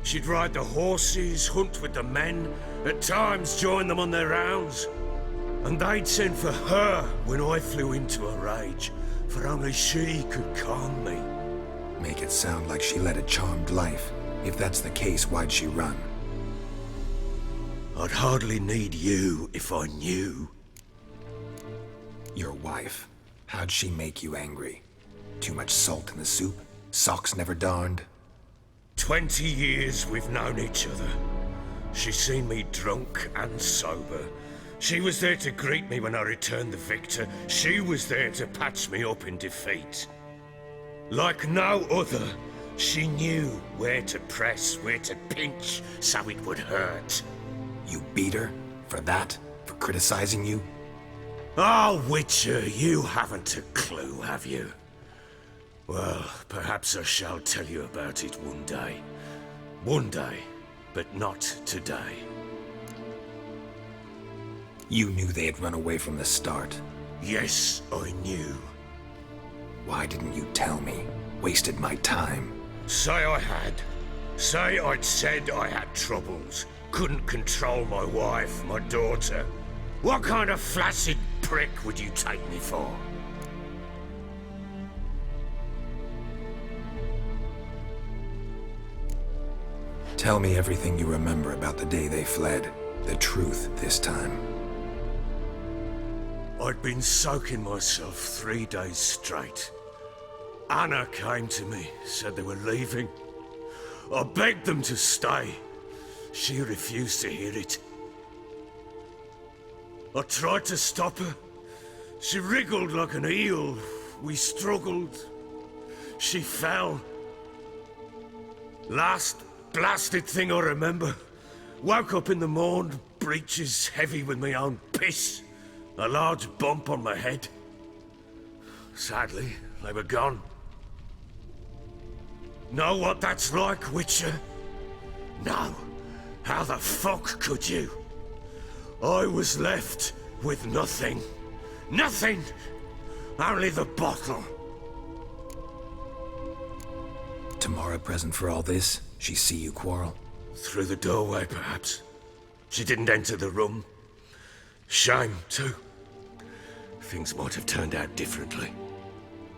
S8: She'd ride the horses, hunt with the men, at times join them on their rounds. And they'd send for her when I flew into a rage, for only she could calm me.
S4: Make it sound like she led a charmed life. If that's the case, why'd she run?
S8: I'd hardly need you if I knew.
S4: Your wife. How'd she make you angry? Too much salt in the soup? Socks never darned?
S8: 20 years we've known each other. She's seen me drunk and sober. She was there to greet me when I returned the victor. She was there to patch me up in defeat. Like no other, she knew where to press, where to pinch, so it would hurt.
S4: You beat her? For that? For criticizing you?
S8: Oh, Witcher, you haven't a clue, have you? Well, perhaps I shall tell you about it one day. One day, but not today.
S4: You knew they had run away from the start.
S8: Yes, I knew.
S4: Why didn't you tell me? Wasted my time.
S8: Say I had. Say I'd said I had troubles. Couldn't control my wife, my daughter. What kind of flaccid prick would you take me for?
S4: Tell me everything you remember about the day they fled. The truth this time.
S8: I'd been soaking myself 3 days straight. Anna came to me, said they were leaving. I begged them to stay. She refused to hear it. I tried to stop her. She wriggled like an eel. We struggled. She fell. Last blasted thing I remember. Woke up in the morn, breeches heavy with my own piss. A large bump on my head. Sadly, they were gone. Know what that's like, Witcher? No. How the fuck could you? I was left with nothing. Nothing! Only the bottle.
S4: Tamara present for all this? She see you quarrel?
S8: Through the doorway, perhaps. She didn't enter the room. Shame, too. Things might have turned out differently.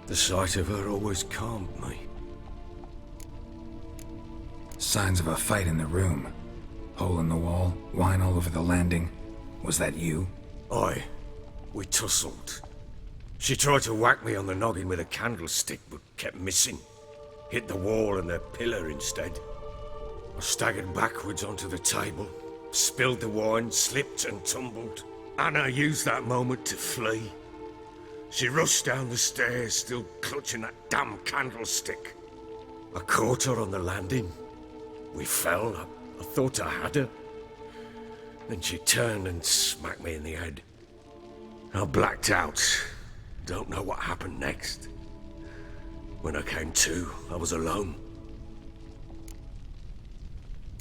S8: The sight of her always calmed me.
S4: Signs of a fight in the room. Hole in the wall, wine all over the landing. Was that you?
S8: Aye. We tussled. She tried to whack me on the noggin with a candlestick, but kept missing. Hit the wall and the pillar instead. I staggered backwards onto the table, spilled the wine, slipped and tumbled. Anna used that moment to flee. She rushed down the stairs, still clutching that damn candlestick. I caught her on the landing. We fell. I thought I had her. Then she turned and smacked me in the head. I blacked out. Don't know what happened next. When I came to, I was alone.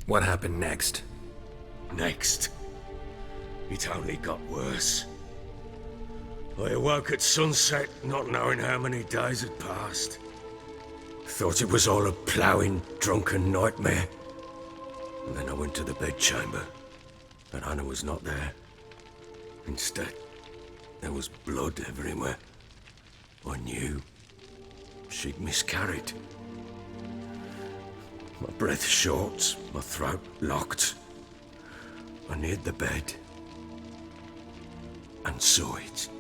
S4: What happened next?
S8: Next? It only got worse. I awoke at sunset, not knowing how many days had passed. Thought it was all a ploughing, drunken nightmare. And then I went to the bedchamber, but Anna was not there. Instead, there was blood everywhere. I knew she'd miscarried. My breath short, my throat locked. I neared the bed and saw it.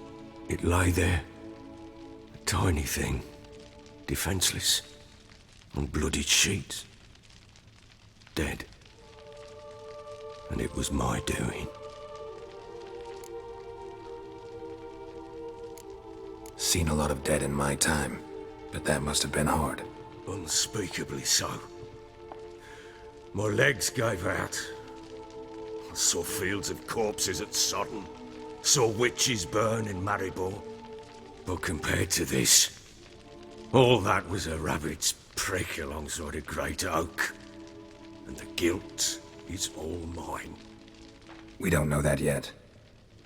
S8: It lay there, a tiny thing, defenseless, on bloodied sheets, dead. And it was my doing.
S4: Seen a lot of dead in my time, but that must have been hard.
S8: Unspeakably so. My legs gave out. I saw fields of corpses at Sodden. Saw witches burn in Maribor. But compared to this, all that was a rabbit's prick alongside a great oak. And the guilt It's all mine.
S4: We don't know that yet.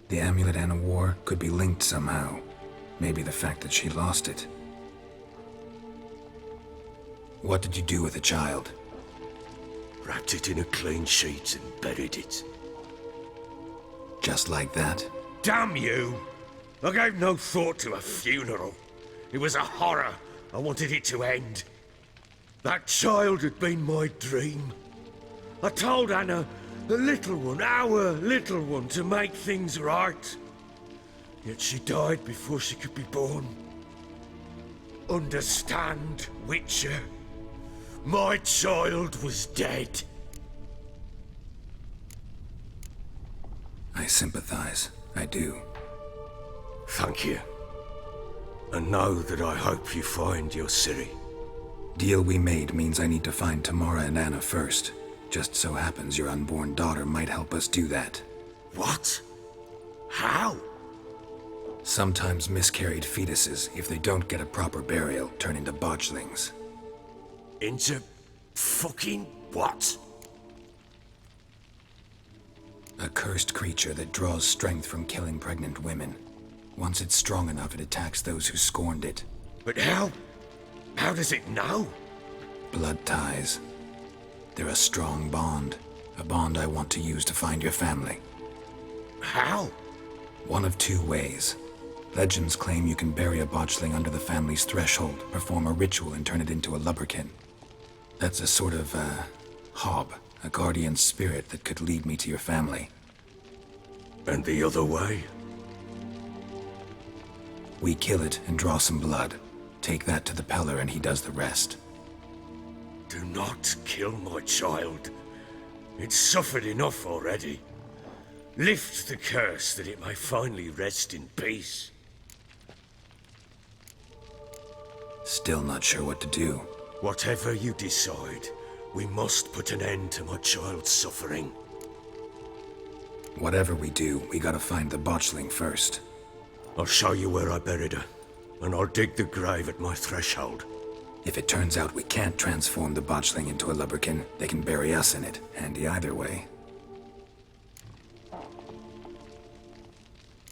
S4: The amulet Anna wore could be linked somehow. Maybe the fact that she lost it. What did you do with the child?
S8: Wrapped it in a clean sheet and buried it.
S4: Just like that?
S8: Damn you! I gave no thought to a funeral. It was a horror. I wanted it to end. That child had been my dream. I told Anna, the little one, our little one, to make things right. Yet she died before she could be born. Understand, Witcher? My child was dead.
S4: I sympathize. I do.
S8: Thank you. And know that I hope you find your Ciri.
S4: Deal we made means I need to find Tamara and Anna first. Just so happens your unborn daughter might help us do that.
S8: What? How?
S4: Sometimes miscarried fetuses, if they don't get a proper burial, turn into botchlings.
S8: Into fucking what?
S4: A cursed creature that draws strength from killing pregnant women. Once it's strong enough, it attacks those who scorned it.
S8: But how? How does it know?
S4: Blood ties. They're a strong bond. A bond I want to use to find your family.
S8: How?
S4: One of two ways. Legends claim you can bury a botchling under the family's threshold, perform a ritual, and turn it into a lubberkin. That's a sort of, hob, a guardian spirit that could lead me to your family.
S8: And the other way?
S4: We kill it and draw some blood. Take that to the Peller and he does the rest.
S8: Do not kill my child. It's suffered enough already. Lift the curse that it may finally rest in peace.
S4: Still not sure what to do.
S8: Whatever you decide, we must put an end to my child's suffering.
S4: Whatever we do, we gotta find the botchling first.
S8: I'll show you where I buried her, and I'll dig the grave at my threshold.
S4: If it turns out we can't transform the botchling into a lubberkin, they can bury us in it. Handy either way.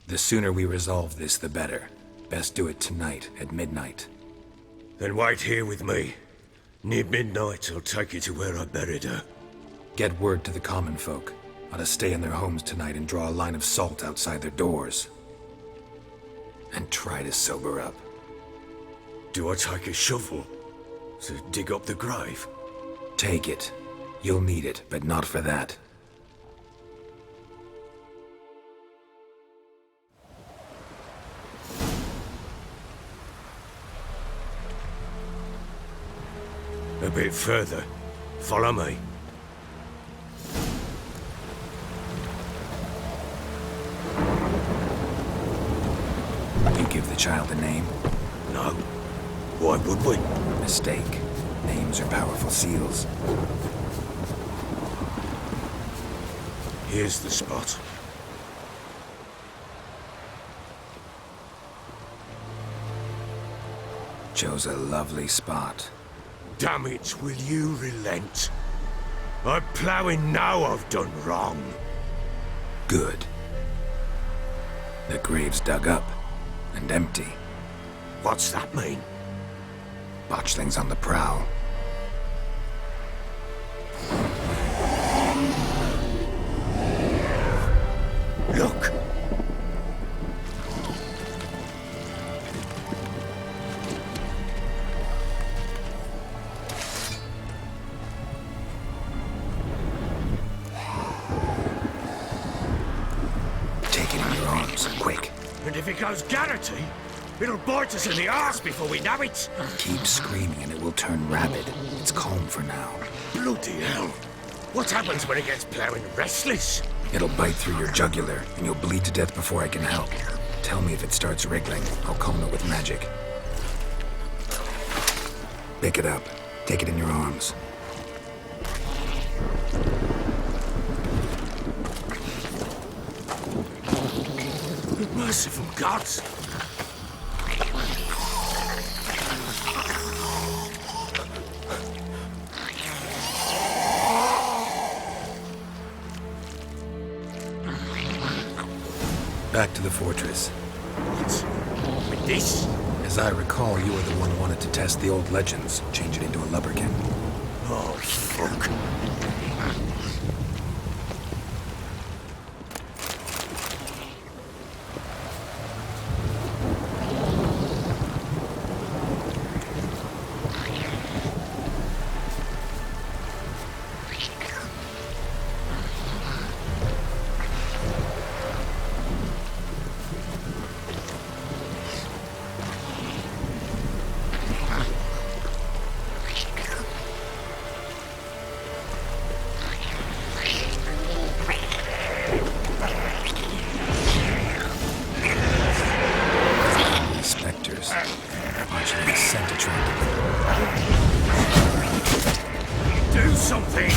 S4: The sooner we resolve this, the better. Best do it tonight, at midnight.
S8: Then wait here with me. Near midnight, I'll take you to where I buried her.
S4: Get word to the common folk. Ought to stay in their homes tonight and draw a line of salt outside their doors. And try to sober up.
S8: Do I take a shovel to dig up the grave?
S4: Take it. You'll need it, but not for that.
S8: A bit further. Follow me.
S4: You give the child a name?
S8: No. Why would we?
S4: Mistake. Names are powerful seals.
S8: Here's the spot.
S4: Chose a lovely spot.
S8: Damn it, will you relent? I'm ploughing now I've done wrong.
S4: Good. The grave's dug up and empty.
S8: What's that mean?
S4: Botchling's on the prowl.
S8: Look!
S4: Take it in your arms, quick.
S8: And if it goes Garrity, it'll bite us in the arse before we know it.
S4: Keep screaming and it will turn rabid. It's calm for now.
S8: Bloody hell. What happens when it gets ploughing restless?
S4: It'll bite through your jugular, and you'll bleed to death before I can help. Tell me if it starts wriggling. I'll calm it with magic. Pick it up. Take it in your arms.
S8: Merciful gods!
S4: Back to the fortress.
S8: What? With this?
S4: As I recall, you were the one who wanted to test the old legends, change it into a lubberkin.
S8: Oh, fuck. Do something!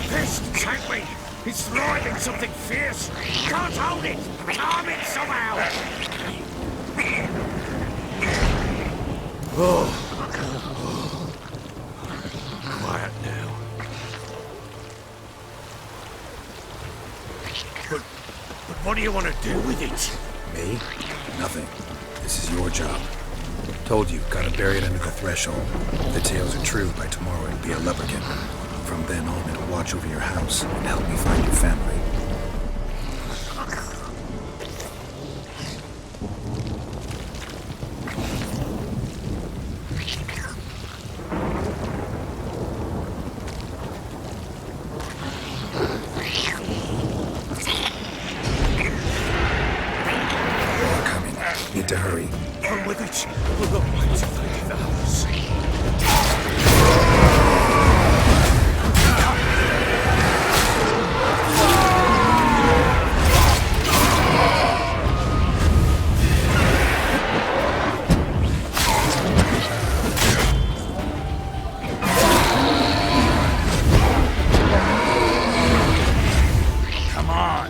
S8: This take me! It's thriving something fierce! Can't hold it! Calm it somehow! Oh. Quiet now. But what do you want to do with it?
S4: Me? Nothing. This is your job. Told you, gotta bury it under the threshold. If the tales are true, by tomorrow it'll be a lubberkin. From then on, it'll watch over your house and help me find your family. Need to hurry.
S8: On with it. We're not going to find the house. Come on.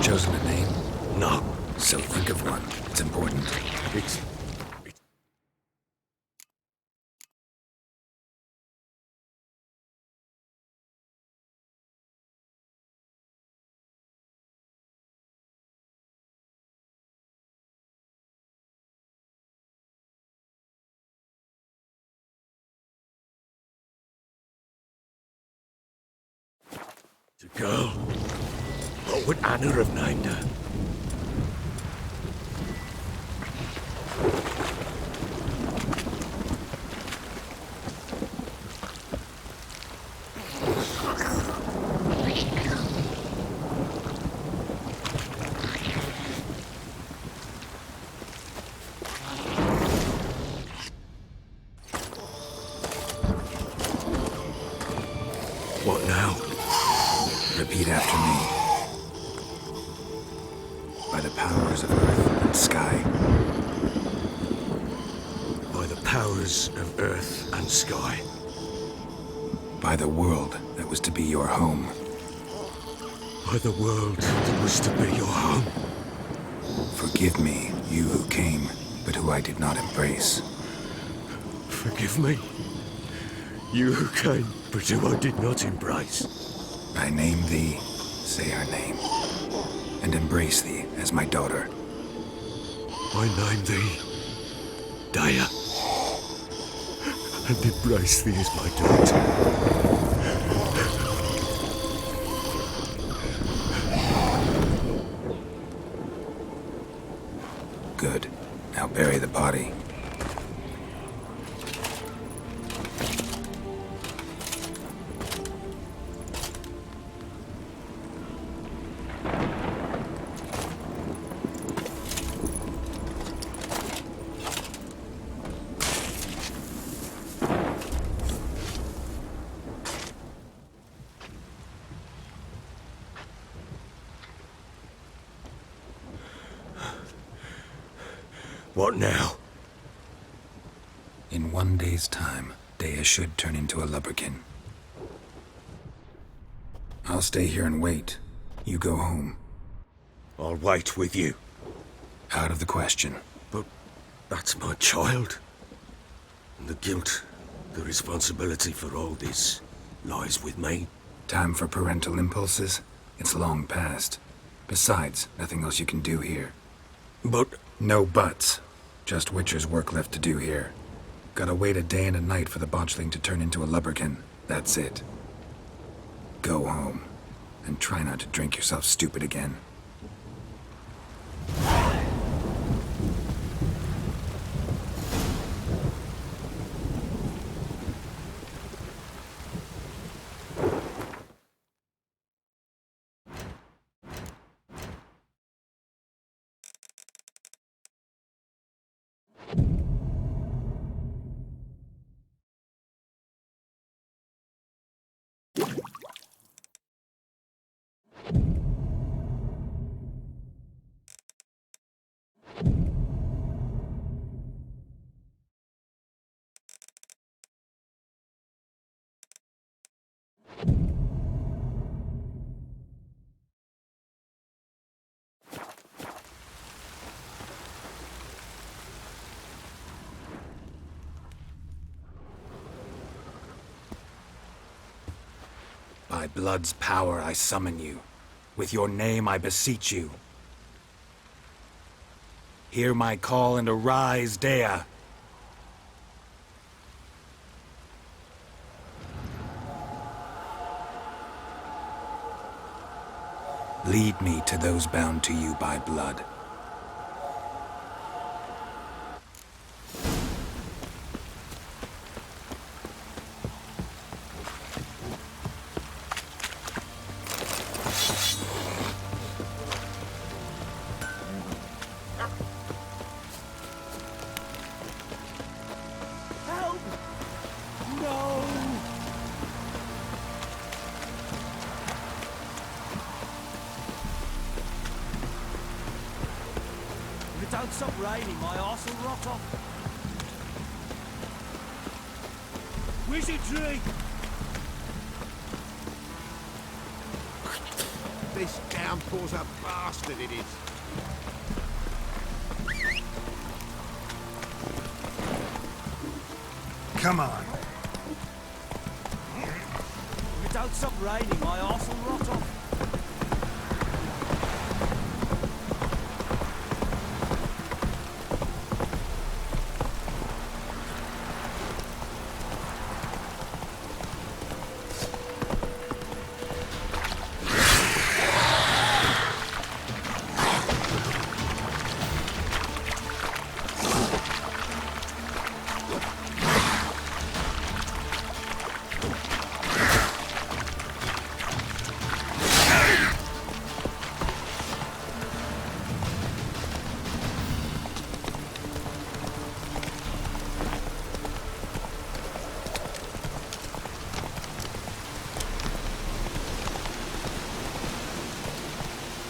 S4: Chosen a name?
S8: No.
S4: So think of one. It's important.
S8: It's... It's a girl. What would Anna have named her? What now?
S4: Repeat after me. By the powers of earth and sky.
S8: By the powers of earth and sky.
S4: By the world that was to be your home.
S8: By the world that was to be your home.
S4: Forgive me, you who came, but who I did not embrace.
S8: Forgive me. You who came, but who I did not embrace.
S4: I name thee, say her name, and embrace thee as my daughter.
S8: I name thee, Daya, and embrace thee as my daughter.
S4: Good. Now bury the body.
S8: What now?
S4: In 1 day's time, Dea should turn into a lubberkin. I'll stay here and wait. You go home.
S8: I'll wait with you.
S4: Out of the question.
S8: But that's my child. And the guilt, the responsibility for all this lies with me.
S4: Time for parental impulses? It's long past. Besides, nothing else you can do here.
S8: But...
S4: No buts. Just Witcher's work left to do here. Gotta wait a day and a night for the botchling to turn into a lubberkin. That's it. Go home. And try not to drink yourself stupid again. By blood's power I summon you. With your name I beseech you. Hear my call and arise, Dea. Lead me to those bound to you by blood.
S3: Don't stop raining, my arse will rot off. Wizardry!
S2: This downpour's a bastard, it is.
S6: Come on.
S3: If it don't stop raining, my arse will rot off.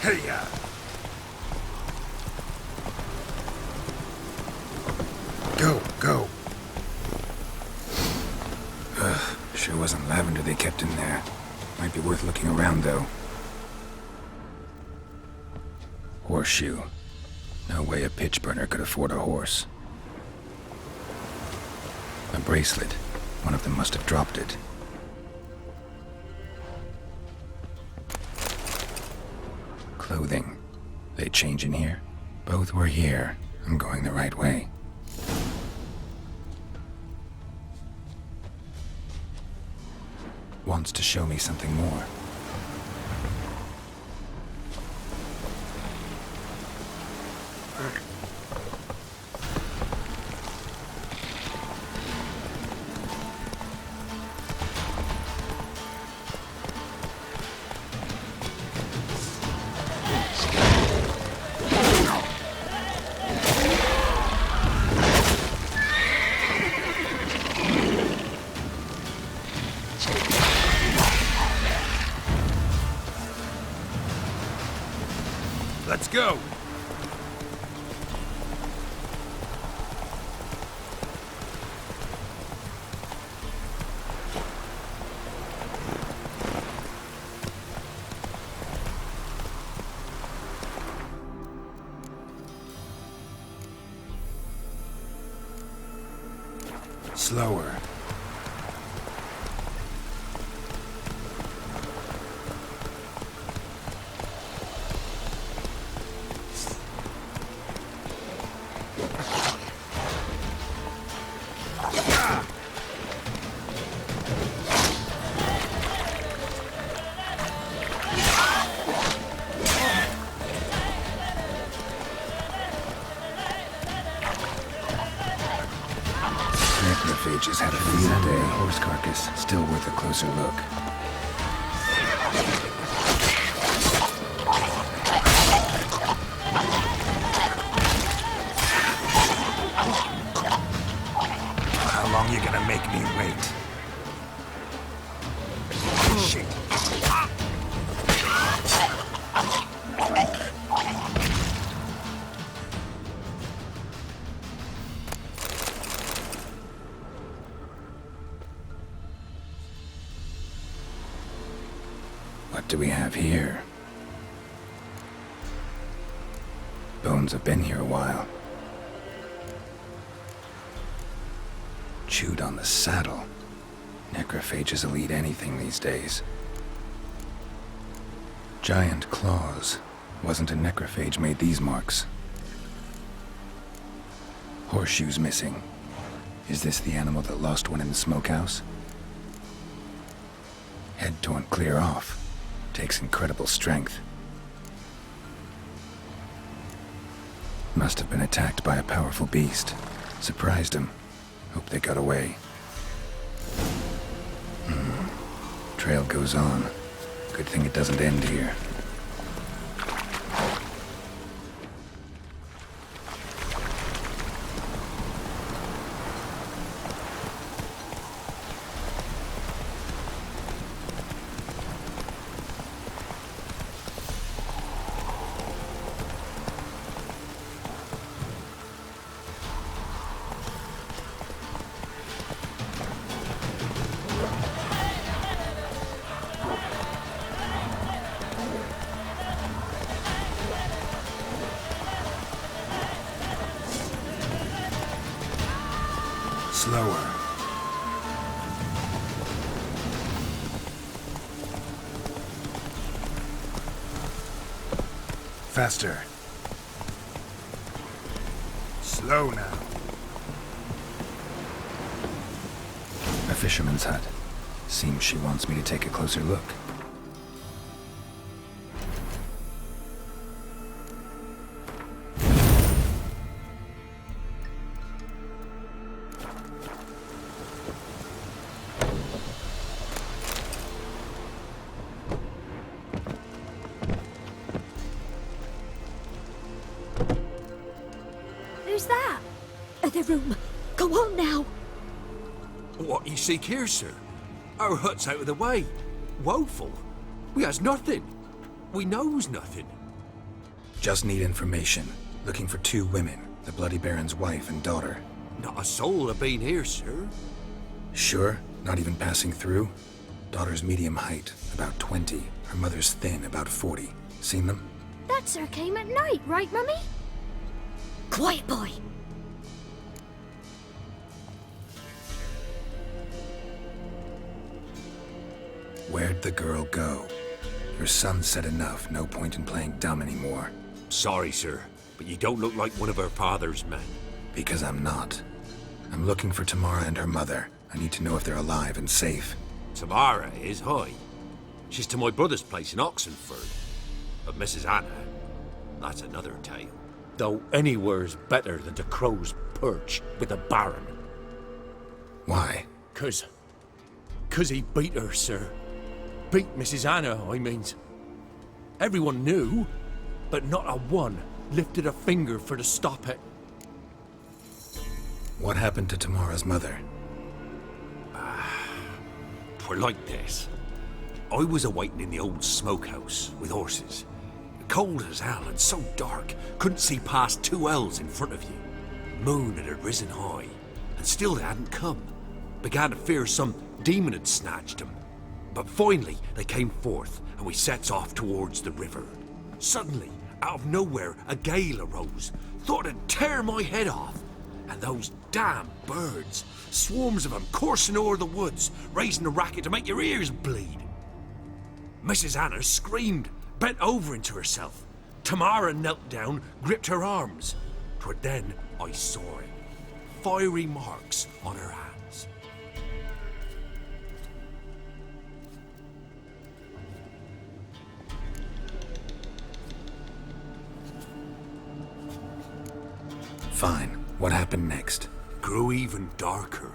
S6: Hey-ya! Go.
S4: Sure wasn't lavender they kept in there. Might be worth looking around, though. Horseshoe. No way a pitch burner could afford a horse. A bracelet. One of them must have dropped it. Clothing. They change in here? Both were here. I'm going the right way. Wants to show me something more.
S6: Let's go!
S4: Slower. Necrophages had a field day. Horse carcass, still worth a closer look. How long you gonna make me wait? Shit. What do we have here? Bones have been here a while. Chewed on the saddle. Necrophages will eat anything these days. Giant claws. Wasn't a necrophage made these marks. Horseshoes missing. Is this the animal that lost one in the smokehouse? Head torn clear off. Takes incredible strength. Must have been attacked by a powerful beast. Surprised him. Hope they got away. Trail goes on. Good thing it doesn't end here. Slower. Faster. Slow now. A fisherman's hut. Seems she wants me to take a closer look.
S1: Who's that? The room. Go on now.
S10: What you seek here, sir? Our hut's out of the way. Woeful. We has nothing. We knows nothing.
S4: Just need information. Looking for 2 women. The Bloody Baron's wife and daughter.
S10: Not a soul have been here, sir.
S4: Sure? Not even passing through? Daughter's medium height, about 20. Her mother's thin, about 40. Seen them?
S1: That sir came at night, right, Mummy? Quiet, boy.
S4: Where'd the girl go? Her son said enough, no point in playing dumb anymore.
S10: Sorry, sir, but you don't look like one of her father's men.
S4: Because I'm not. I'm looking for Tamara and her mother. I need to know if they're alive and safe.
S10: Tamara is, hi. She's to my brother's place in Oxenford. But Mrs. Anna, that's another tale. Though anywhere's better than the Crow's Perch with the Baron.
S4: Why?
S14: 'Cause he beat her, sir. Beat Mrs. Anna, I means. Everyone knew, but not a one lifted a finger for to stop it.
S4: What happened to Tamara's mother?
S10: Twere like this. I was awaiting in the old smokehouse with horses. Cold as hell and so dark, couldn't see past 2 ells in front of you. Moon had risen high, and still they hadn't come. Began to fear some demon had snatched them. But finally they came forth, and we sets off towards the river. Suddenly, out of nowhere, a gale arose. Thought it'd tear my head off. And those damn birds. Swarms of them coursing o'er the woods, raising a racket to make your ears bleed. Mrs. Anna screamed, bent over into herself. Tamara knelt down, gripped her arms. 'Twas then I saw it. Fiery marks on her hands.
S4: Fine. What happened next?
S10: Grew even darker.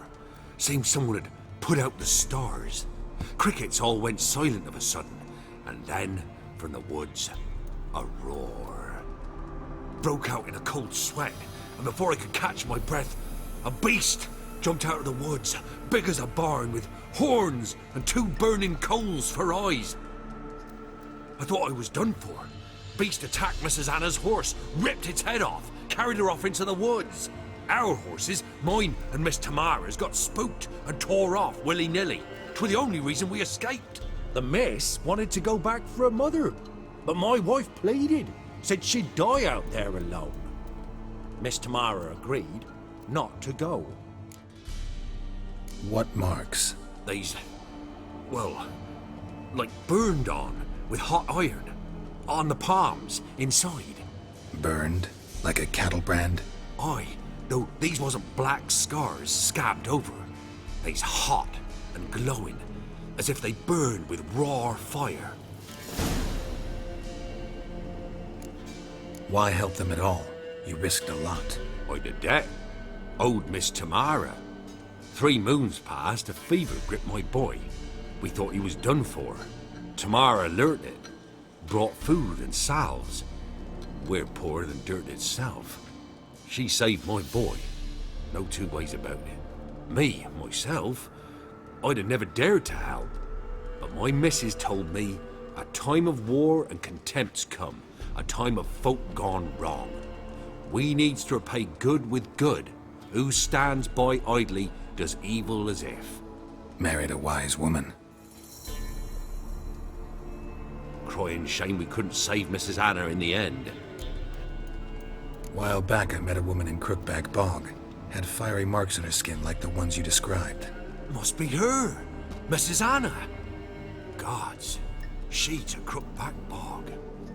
S10: Seemed someone had put out the stars. Crickets all went silent of a sudden, and then, from the woods, a roar. Broke out in a cold sweat, and before I could catch my breath, a beast jumped out of the woods, big as a barn, with horns and 2 burning coals for eyes. I thought I was done for. Beast attacked Mrs. Anna's horse, ripped its head off, carried her off into the woods. Our horses, mine and Miss Tamara's, got spooked and tore off willy-nilly. 'Twas the only reason we escaped.
S14: The miss wanted to go back for her mother, but my wife pleaded, said she'd die out there alone. Miss Tamara agreed not to go.
S4: What marks?
S10: They's, well, like burned on with hot iron. On the palms, inside.
S4: Burned? Like a cattle brand?
S10: Aye, though these wasn't black scars scabbed over. They's hot and glowing, as if they burned with raw fire.
S4: Why help them at all? You risked a lot.
S10: I did that. Owed Miss Tamara. 3 moons passed, a fever gripped my boy. We thought he was done for. Tamara learnt it. Brought food and salves. We're poorer than dirt itself. She saved my boy. No 2 ways about it. Me, myself, I'd have never dared to help. But my missus told me a time of war and contempt's come. A time of folk gone wrong. We needs to repay good with good. Who stands by idly does evil as if.
S4: Married a wise woman.
S10: Crying shame we couldn't save Mrs. Anna in the end.
S4: While back, I met a woman in Crookback Bog. Had fiery marks on her skin like the ones you described.
S10: Must be her, Mrs. Anna. Gods, she to Crookback Bog.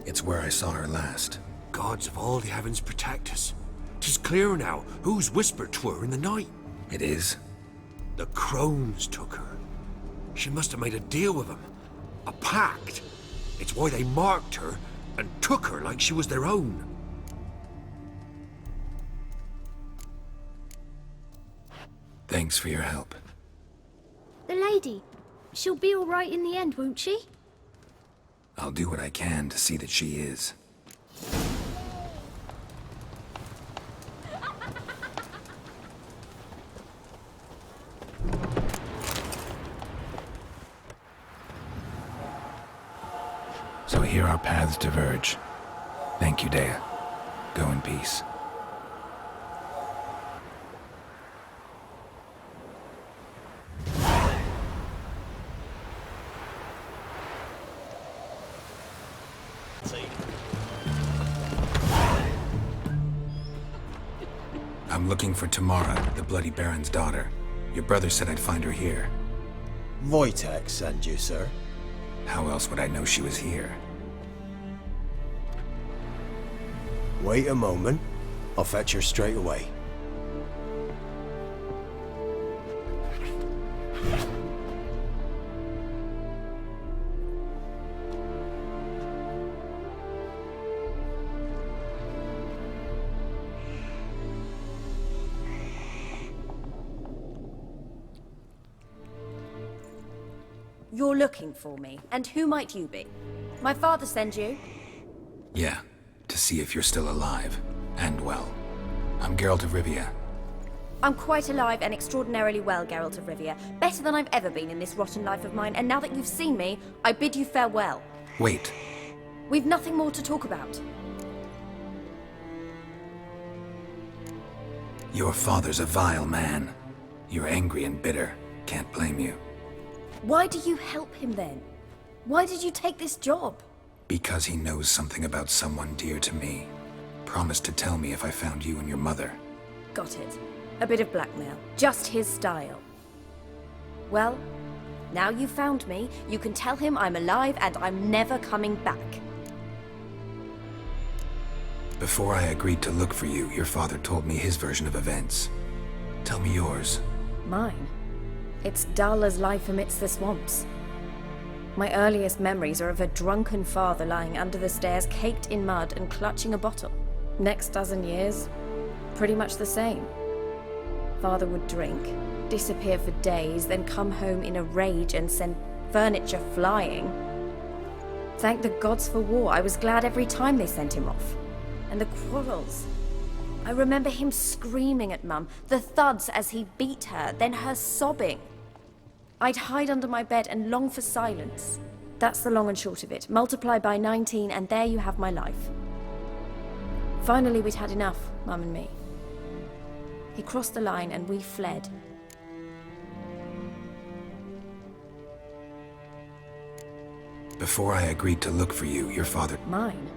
S4: It's where I saw her last.
S10: Gods of all the heavens protect us. 'Tis clear now who's whispered to her in the night.
S4: It is?
S10: The crones took her. She must have made a deal with them. A pact. It's why they marked her and took her like she was their own.
S4: Thanks for your help.
S9: The lady, she'll be all right in the end, won't she?
S4: I'll do what I can to see that she is. So here our paths diverge. Thank you, Dea. Go in peace. I'm looking for Tamara, the Bloody Baron's daughter. Your brother said I'd find her here.
S12: Wojtek sent you, sir.
S4: How else would I know she was here?
S12: Wait a moment. I'll fetch her straight away.
S15: You're looking for me, and who might you be? My father sent you?
S4: Yeah, to see if you're still alive. And well. I'm Geralt of Rivia.
S15: I'm quite alive and extraordinarily well, Geralt of Rivia. Better than I've ever been in this rotten life of mine, and now that you've seen me, I bid you farewell.
S4: Wait.
S15: We've nothing more to talk about.
S4: Your father's a vile man. You're angry and bitter. Can't blame you.
S15: Why do you help him then? Why did you take this job?
S4: Because he knows something about someone dear to me. Promised to tell me if I found you and your mother.
S15: Got it. A bit of blackmail. Just his style. Well, now you've found me, you can tell him I'm alive and I'm never coming back.
S4: Before I agreed to look for you, your father told me his version of events. Tell me yours.
S15: Mine? It's dull as life amidst the swamps. My earliest memories are of a drunken father lying under the stairs, caked in mud and clutching a bottle. Next dozen years, pretty much the same. Father would drink, disappear for days, then come home in a rage and send furniture flying. Thank the gods for war. I was glad every time they sent him off. And the quarrels. I remember him screaming at Mum, the thuds as he beat her, then her sobbing. I'd hide under my bed and long for silence. That's the long and short of it. Multiply by 19 and there you have my life. Finally, we'd had enough, Mum and me. He crossed the line and we fled.
S4: Before I agreed to look for you, your father...
S15: Mine?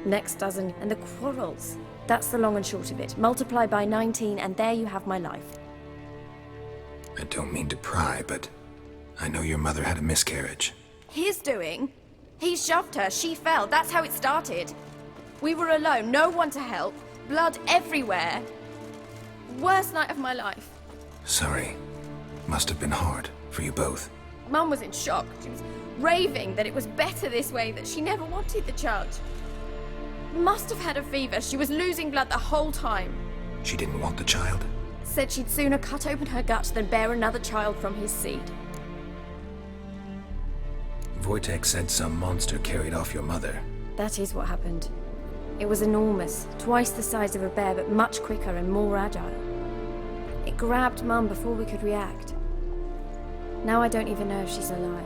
S15: Next dozen, and the quarrels. That's the long and short of it. Multiply by 19 and there you have my life.
S4: I don't mean to pry, but I know your mother had a miscarriage.
S15: His doing? He shoved her, she fell, that's how it started. We were alone, no one to help, blood everywhere. Worst night of my life.
S4: Sorry. Must have been hard for you both.
S15: Mum was in shock. She was raving that it was better this way, that she never wanted the child. Must have had a fever. She was losing blood the whole time.
S4: She didn't want the child?
S15: Said she'd sooner cut open her gut than bear another child from his seed.
S4: Wojtek said some monster carried off your mother.
S15: That is what happened. It was enormous, twice the size of a bear, but much quicker and more agile. It grabbed Mum before we could react. Now I don't even know if she's alive.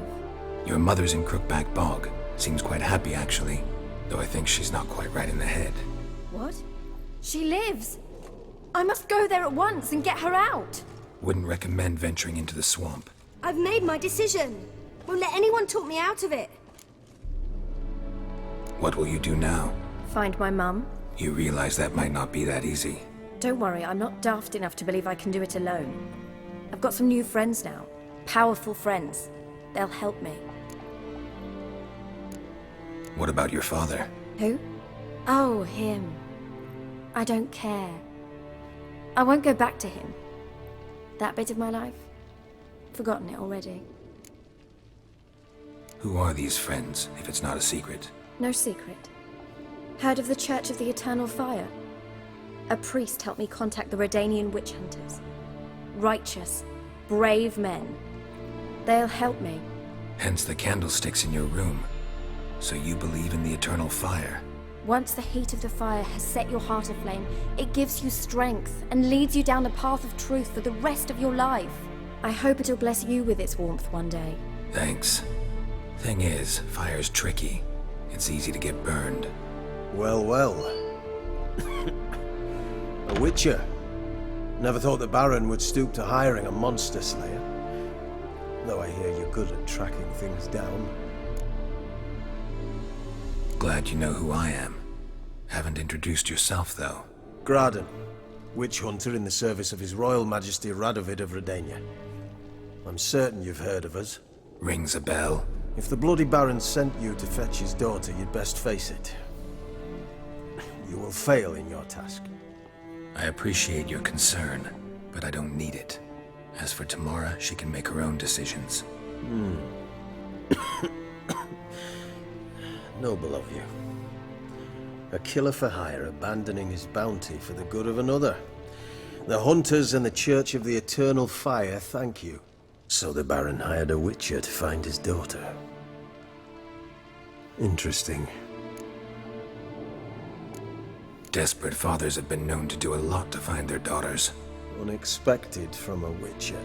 S4: Your mother's in Crookback Bog. Seems quite happy, actually. Though I think she's not quite right in the head.
S15: What? She lives! I must go there at once and get her out!
S4: Wouldn't recommend venturing into the swamp.
S9: I've made my decision. Won't let anyone talk me out of it.
S4: What will you do now?
S15: Find my mum.
S4: You realize that might not be that easy.
S15: Don't worry, I'm not daft enough to believe I can do it alone. I've got some new friends now. Powerful friends. They'll help me.
S4: What about your father?
S15: Who? Oh, him. I don't care. I won't go back to him. That bit of my life? Forgotten it already.
S4: Who are these friends, if it's not a secret?
S15: No secret. Heard of the Church of the Eternal Fire? A priest helped me contact the Redanian witch hunters. Righteous, brave men. They'll help me.
S4: Hence the candlesticks in your room. So you believe in the eternal fire?
S15: Once the heat of the fire has set your heart aflame, it gives you strength and leads you down the path of truth for the rest of your life. I hope it'll bless you with its warmth one day.
S4: Thanks. Thing is, fire's tricky. It's easy to get burned.
S12: Well, well. A witcher. Never thought the Baron would stoop to hiring a monster slayer. Though I hear you're good at tracking things down.
S4: Glad you know who I am. Haven't introduced yourself, though.
S12: Graden, witch hunter in the service of His Royal Majesty Radovid of Redania. I'm certain you've heard of us.
S4: Rings a bell.
S12: If the Bloody Baron sent you to fetch his daughter, you'd best face it. You will fail in your task.
S4: I appreciate your concern, but I don't need it. As for Tamara, she can make her own decisions.
S12: Noble of you. A killer for hire abandoning his bounty for the good of another. The hunters and the Church of the Eternal Fire thank you. So the Baron hired a witcher to find his daughter. Interesting.
S4: Desperate fathers have been known to do a lot to find their daughters.
S12: Unexpected from a witcher.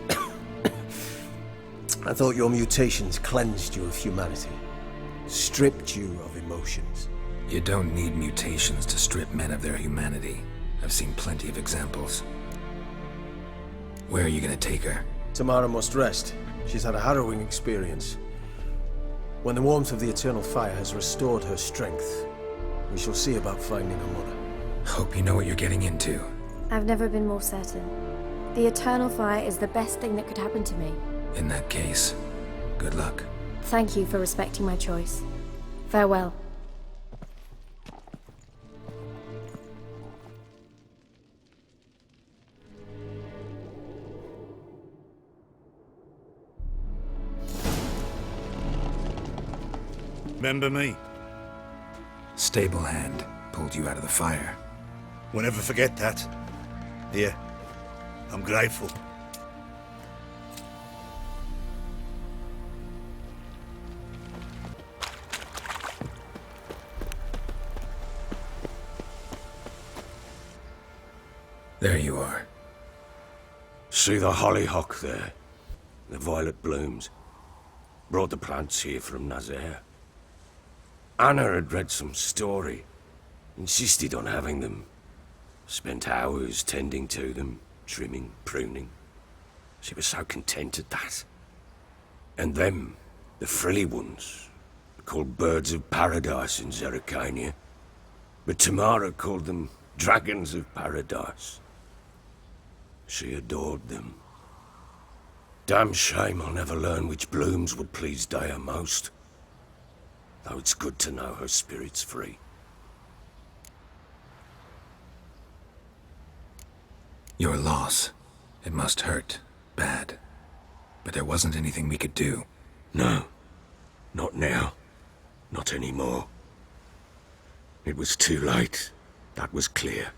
S12: I thought your mutations cleansed you of humanity. Stripped you of emotions.
S4: You don't need mutations to strip men of their humanity. I've seen plenty of examples. Where are you gonna take her?
S12: Tamara must rest. She's had a harrowing experience. When the warmth of the Eternal Fire has restored her strength, we shall see about finding her mother.
S4: Hope you know what you're getting into.
S15: I've never been more certain. The Eternal Fire is the best thing that could happen to me.
S4: In that case, good luck.
S15: Thank you for respecting my choice. Farewell.
S6: Remember me?
S4: Stable hand pulled you out of the fire.
S6: We'll never forget that. Here, I'm grateful.
S4: There you are.
S8: See the hollyhock there? The violet blooms. Brought the plants here from Nazaire. Anna had read some story. Insisted on having them. Spent hours tending to them, trimming, pruning. She was so content at that. And them, the frilly ones, called birds of paradise in Zerrikania. But Tamara called them dragons of paradise. She adored them. Damn shame I'll never learn which blooms would please Dea most. Though it's good to know her spirit's free.
S4: Your loss. It must hurt. Bad. But there wasn't anything we could do.
S8: No. Not now. Not anymore. It was too late. That was clear.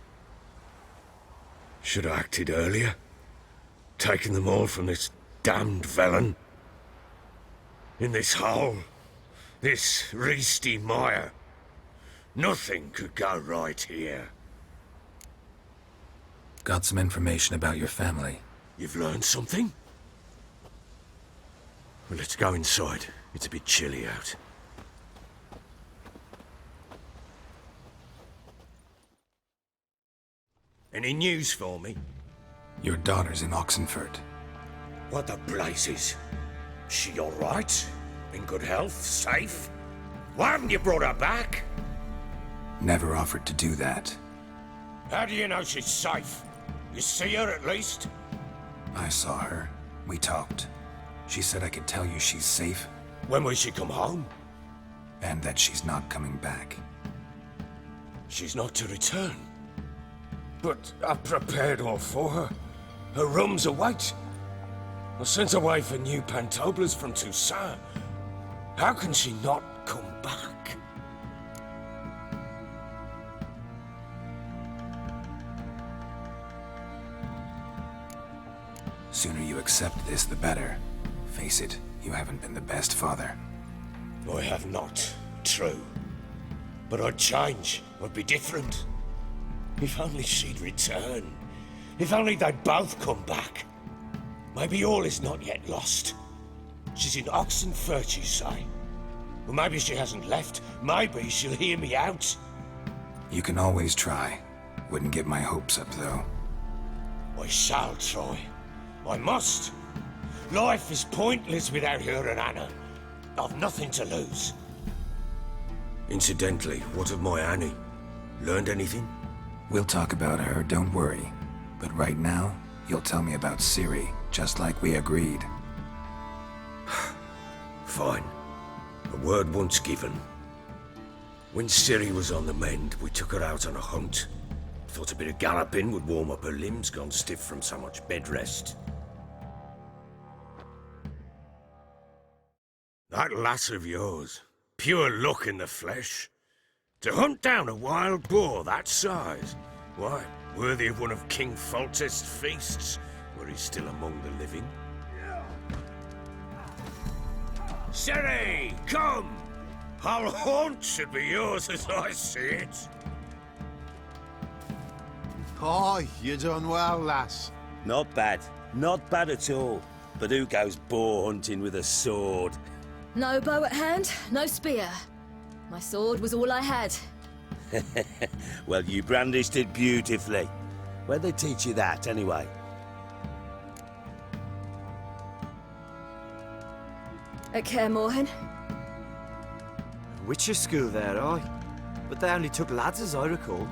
S8: Should have acted earlier. Taken them all from this damned Velen. In this hole. This reesty mire. Nothing could go right here.
S4: Got some information about your family.
S8: You've learned something? Well, let's go inside. It's a bit chilly out. Any news for me?
S4: Your daughter's in Oxenfurt.
S8: What the blazes? She all right? In good health? Safe? Why haven't you brought her back?
S4: Never offered to do that.
S8: How do you know she's safe? You see her at least?
S4: I saw her. We talked. She said I could tell you she's safe.
S8: When will she come home?
S4: And that she's not coming back.
S8: She's not to return. But I've prepared all for her. Her rooms await. I sent away for new pantoblas from Toussaint. How can she not come back?
S4: Sooner you accept this, the better. Face it, you haven't been the best father.
S8: I have not. True. But I'd change. I'd be different. If only she'd return. If only they'd both come back. Maybe all is not yet lost. She's in Oxenfurt, you say? Well, maybe she hasn't left. Maybe she'll hear me out.
S4: You can always try. Wouldn't get my hopes up, though.
S8: I shall try. I must. Life is pointless without her and Anna. I've nothing to lose. Incidentally, what of my Annie? Learned anything?
S4: We'll talk about her, don't worry. But right now, you'll tell me about Ciri, just like we agreed.
S8: Fine. A word once given. When Ciri was on the mend, we took her out on a hunt. Thought a bit of galloping would warm up her limbs, gone stiff from so much bed rest. That lass of yours, pure luck in the flesh. To hunt down a wild boar that size, why, worthy of one of King Foltest's feasts, were he still among the living. Ciri, come! Our haunt should be yours as I see it.
S2: Oh, you done well, lass.
S3: Not bad. Not bad at all. But who goes boar hunting with a sword?
S1: No bow at hand, no spear. My sword was all I had.
S3: Well, you brandished it beautifully. Where'd they teach you that, anyway?
S1: At Kaer Morhen.
S16: Witcher school there, aye. But they only took lads as I recall.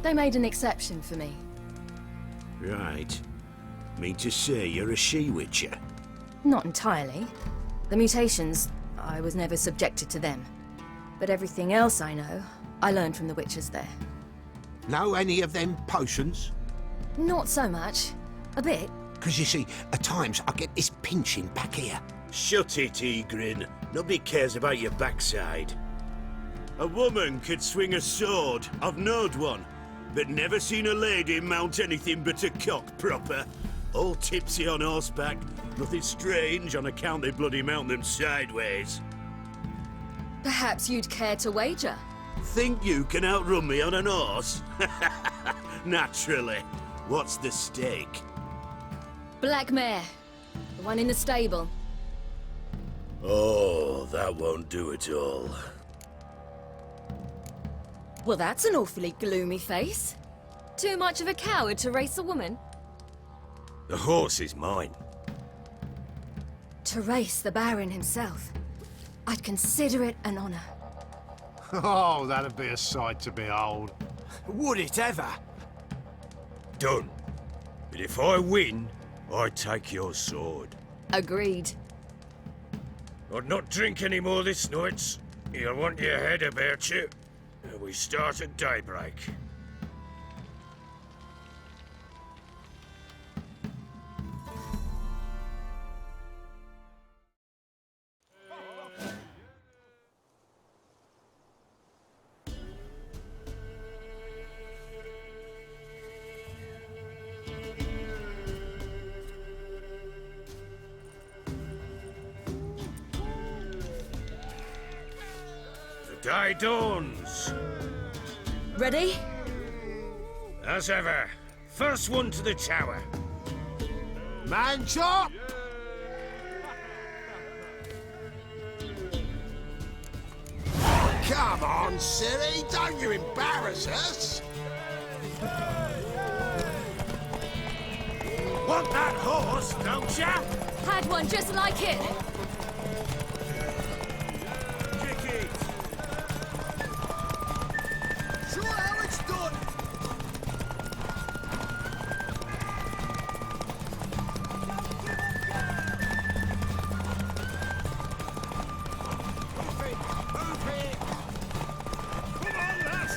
S1: They made an exception for me.
S3: Right. Mean to say you're a she-witcher?
S1: Not entirely. The mutations, I was never subjected to them. But everything else I know, I learned from the witches there.
S2: Know any of them potions?
S1: Not so much. A bit.
S2: Because you see, at times I get this pinching back here.
S3: Shut it, Egrin. Nobody cares about your backside. A woman could swing a sword. I've knowed one. But never seen a lady mount anything but a cock proper. All tipsy on horseback. Nothing strange on account they bloody mount them sideways.
S1: Perhaps you'd care to wager?
S3: Think you can outrun me on an horse? Naturally. What's the stake?
S1: Black mare. The one in the stable.
S3: Oh, that won't do it all.
S1: Well, that's an awfully gloomy face. Too much of a coward to race a woman?
S3: The horse is mine.
S1: To race the Baron himself. I'd consider it an honor.
S7: Oh, that'd be a sight to behold.
S8: Would it ever?
S3: Done. But if I win, I take your sword.
S1: Agreed.
S8: I'd not drink any more this night. You'll want your head about you. We start at daybreak. The day dawns.
S1: Ready?
S8: As ever, first one to the tower.
S7: Man chop!
S2: Come on, silly, don't you embarrass us!
S8: Want that horse, don't ya?
S1: Had one just like it.
S8: Kick it.
S5: Show how it's done!
S8: Come on, lass.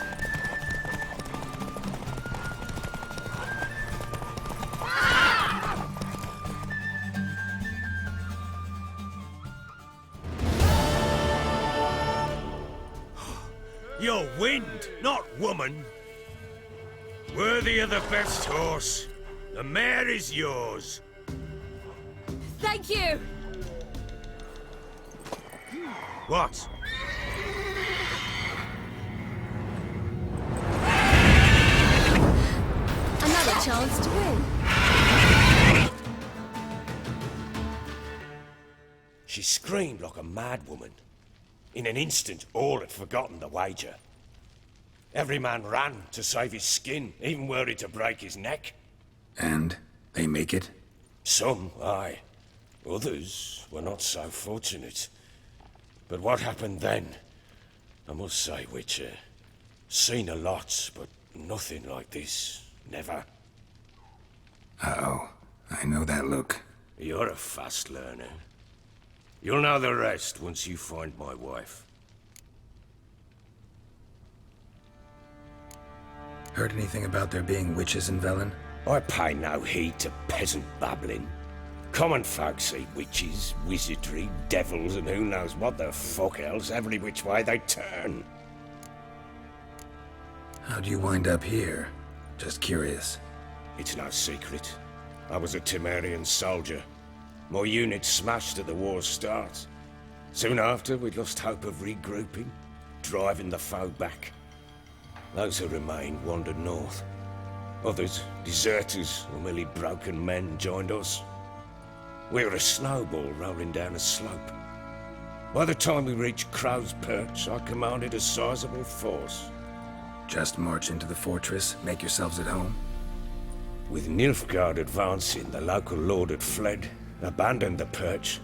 S8: You're wind, not woman. Worthy of the best horse. The mare is yours.
S1: Thank you!
S8: What?
S1: Another chance to win.
S8: She screamed like a mad woman. In an instant, all had forgotten the wager. Every man ran to save his skin, even were it to break his neck.
S4: And they make it?
S8: Some, aye. Others were not so fortunate. But what happened then? I must say, Witcher, seen a lot, but nothing like this. Never.
S4: Uh-oh. I know that look.
S8: You're a fast learner. You'll know the rest once you find my wife.
S4: Heard anything about there being witches in Velen?
S8: I pay no heed to peasant babbling. Common folk see witches, wizardry, devils, and who knows what the fuck else every which way they turn.
S4: How'd you wind up here? Just curious.
S8: It's no secret. I was a Temerian soldier. My unit smashed at the war's start. Soon after, we lost hope of regrouping, driving the foe back. Those who remained wandered north. Others, deserters or merely broken men, joined us. We were a snowball rolling down a slope. By the time we reached Crow's Perch, I commanded a sizable force.
S4: Just march into the fortress, make yourselves at home?
S8: With Nilfgaard advancing, the local lord had fled, abandoned the Perch.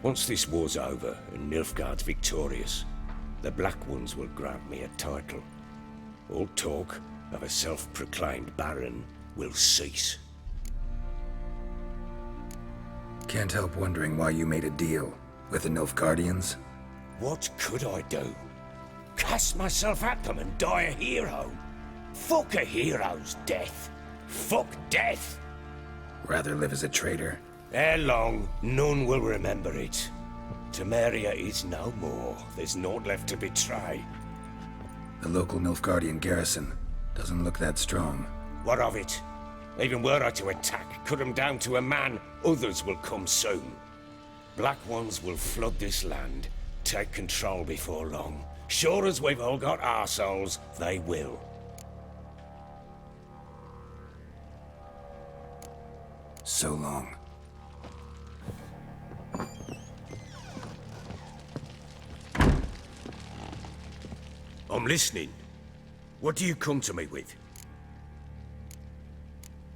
S8: Once this war's over and Nilfgaard's victorious, the Black Ones will grant me a title. All talk, of a self-proclaimed baron will cease.
S4: Can't help wondering why you made a deal with the Nilfgaardians.
S8: What could I do? Cast myself at them and die a hero? Fuck a hero's death. Fuck death.
S4: Rather live as a traitor.
S8: Ere long, none will remember it. Temeria is no more. There's naught left to betray.
S4: The local Nilfgaardian garrison doesn't look that strong.
S8: What of it? Even were I to attack, cut them down to a man, others will come soon. Black Ones will flood this land, take control before long. Sure as we've all got arseholes, they will.
S4: So long.
S8: I'm listening. What do you come to me with?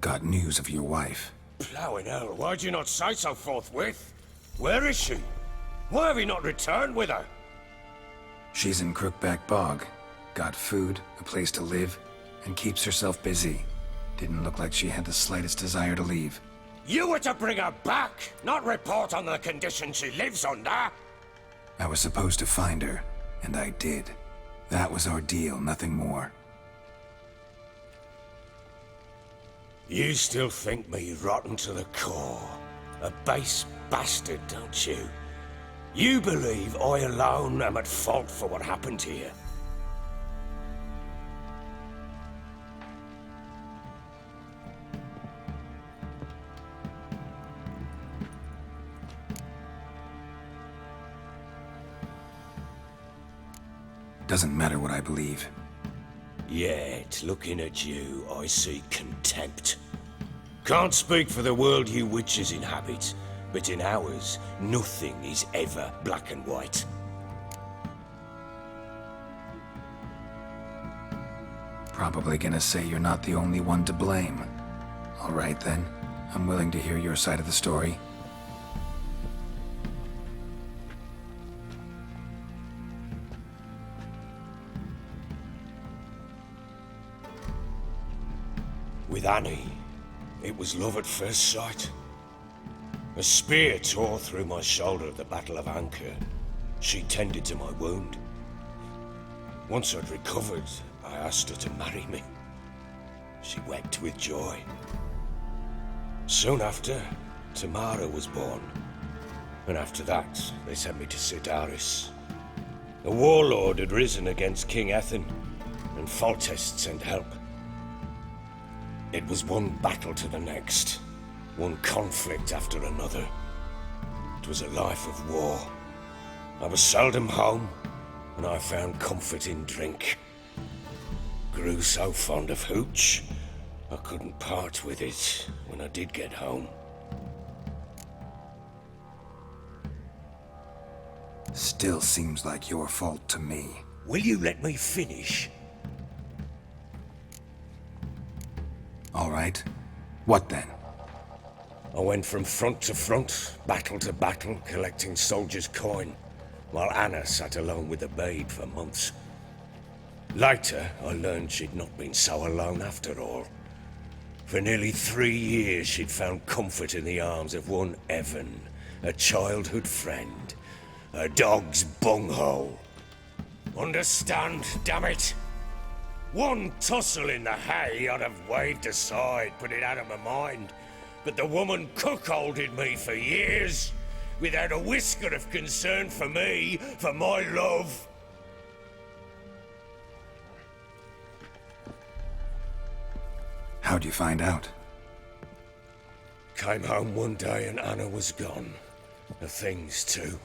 S4: Got news of your wife.
S8: Plowing hell, why'd you not say so forthwith? Where is she? Why have you not returned with her?
S4: She's in Crookback Bog. Got food, a place to live, and keeps herself busy. Didn't look like she had the slightest desire to leave.
S8: You were to bring her back, not report on the conditions she lives under.
S4: I was supposed to find her, and I did. That was our deal, nothing more.
S8: You still think me rotten to the core. A base bastard, don't you? You believe I alone am at fault for what happened here.
S4: Doesn't matter what I believe.
S8: Yet, looking at you, I see contempt. Can't speak for the world you witches inhabit, but in ours, nothing is ever black and white.
S4: Probably gonna say you're not the only one to blame. All right then, I'm willing to hear your side of the story.
S8: With Annie, it was love at first sight. A spear tore through my shoulder at the Battle of Anchor. She tended to my wound. Once I'd recovered, I asked her to marry me. She wept with joy. Soon after, Tamara was born. And after that, they sent me to Sidaris. A warlord had risen against King Ethan, and Foltest sent help. It was one battle to the next, one conflict after another. It was a life of war. I was seldom home, and I found comfort in drink. Grew so fond of hooch, I couldn't part with it when I did get home.
S4: Still seems like your fault to me.
S8: Will you let me finish?
S4: All right. What then?
S8: I went from front to front, battle to battle, collecting soldiers' coin, while Anna sat alone with the babe for months. Later, I learned she'd not been so alone after all. For nearly 3 years, she'd found comfort in the arms of one Evan, a childhood friend, a dog's bunghole. Understand, damn it? One tussle in the hay I'd have waved aside, put it out of my mind. But the woman cuckolded me for years, without a whisker of concern for me, for my love.
S4: How'd you find out?
S8: Came home one day and Anna was gone. The things too.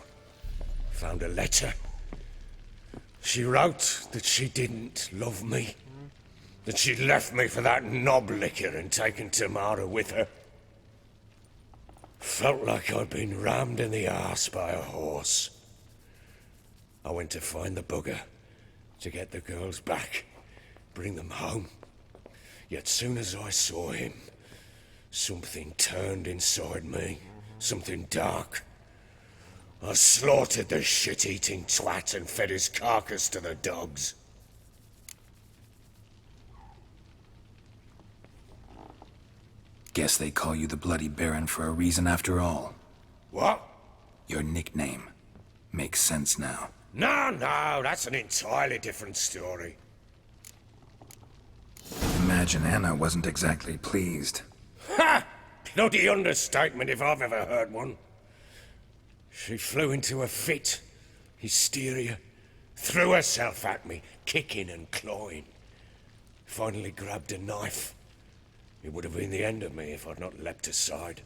S8: Found a letter. She wrote that she didn't love me. That she'd left me for that knob licker and taken Tamara with her. Felt like I'd been rammed in the arse by a horse. I went to find the bugger, to get the girls back, bring them home. Yet soon as I saw him, something turned inside me, something dark. I slaughtered the shit-eating twat and fed his carcass to the dogs.
S4: Guess they call you the Bloody Baron for a reason after all.
S8: What?
S4: Your nickname. Makes sense now.
S8: No, that's an entirely different story.
S4: Imagine Anna wasn't exactly pleased.
S8: Ha! Bloody understatement if I've ever heard one. She flew into a fit, hysteria, threw herself at me, kicking and clawing. Finally grabbed a knife. It would have been the end of me if I'd not leapt aside.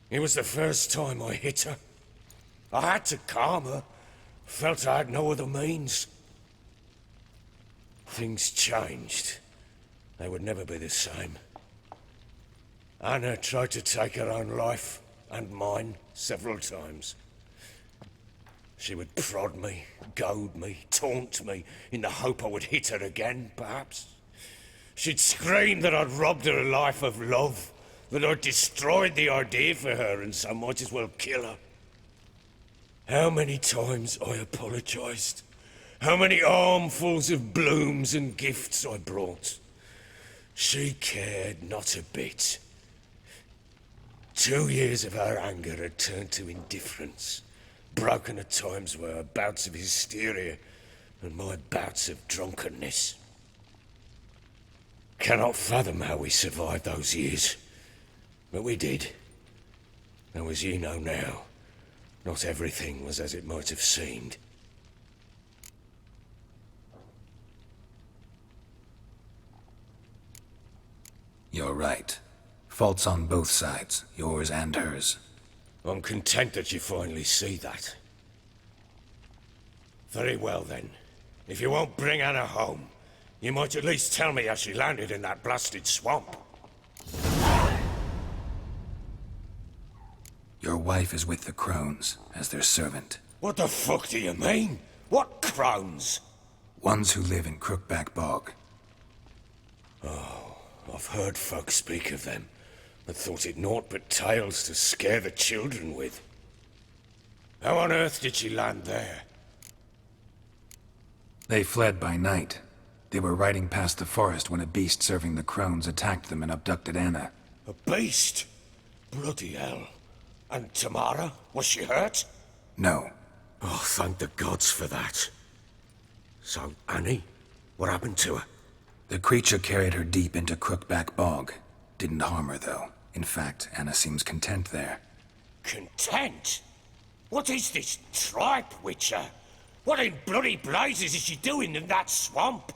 S8: It was the first time I hit her. I had to calm her. Felt I had no other means. Things changed. They would never be the same. Anna tried to take her own life, and mine, several times. She would prod me, goad me, taunt me, in the hope I would hit her again, perhaps. She'd scream that I'd robbed her a life of love, that I'd destroyed the idea for her, and so might as well kill her. How many times I apologized. How many armfuls of blooms and gifts I brought. She cared not a bit. 2 years of her anger had turned to indifference, broken at times by her bouts of hysteria and my bouts of drunkenness. Cannot fathom how we survived those years, but we did. Though as you know now, not everything was as it might have seemed.
S4: You're right. Faults on both sides, yours and hers.
S8: I'm content that you finally see that. Very well then. If you won't bring Anna home, you might at least tell me how she landed in that blasted swamp.
S4: Your wife is with the Crones, as their servant.
S8: What the fuck do you mean? What Crones?
S4: Ones who live in Crookback Bog.
S8: Oh, I've heard folk speak of them, but thought it naught but tales to scare the children with. How on earth did she land there?
S4: They fled by night. They were riding past the forest when a beast serving the Crones attacked them and abducted Anna.
S8: A beast? Bloody hell. And Tamara? Was she hurt?
S4: No.
S8: Oh, thank the gods for that. So, Annie? What happened to her?
S4: The creature carried her deep into Crookback Bog. Didn't harm her, though. In fact, Anna seems content there.
S8: Content? What is this tripe, Witcher? What in bloody blazes is she doing in that swamp?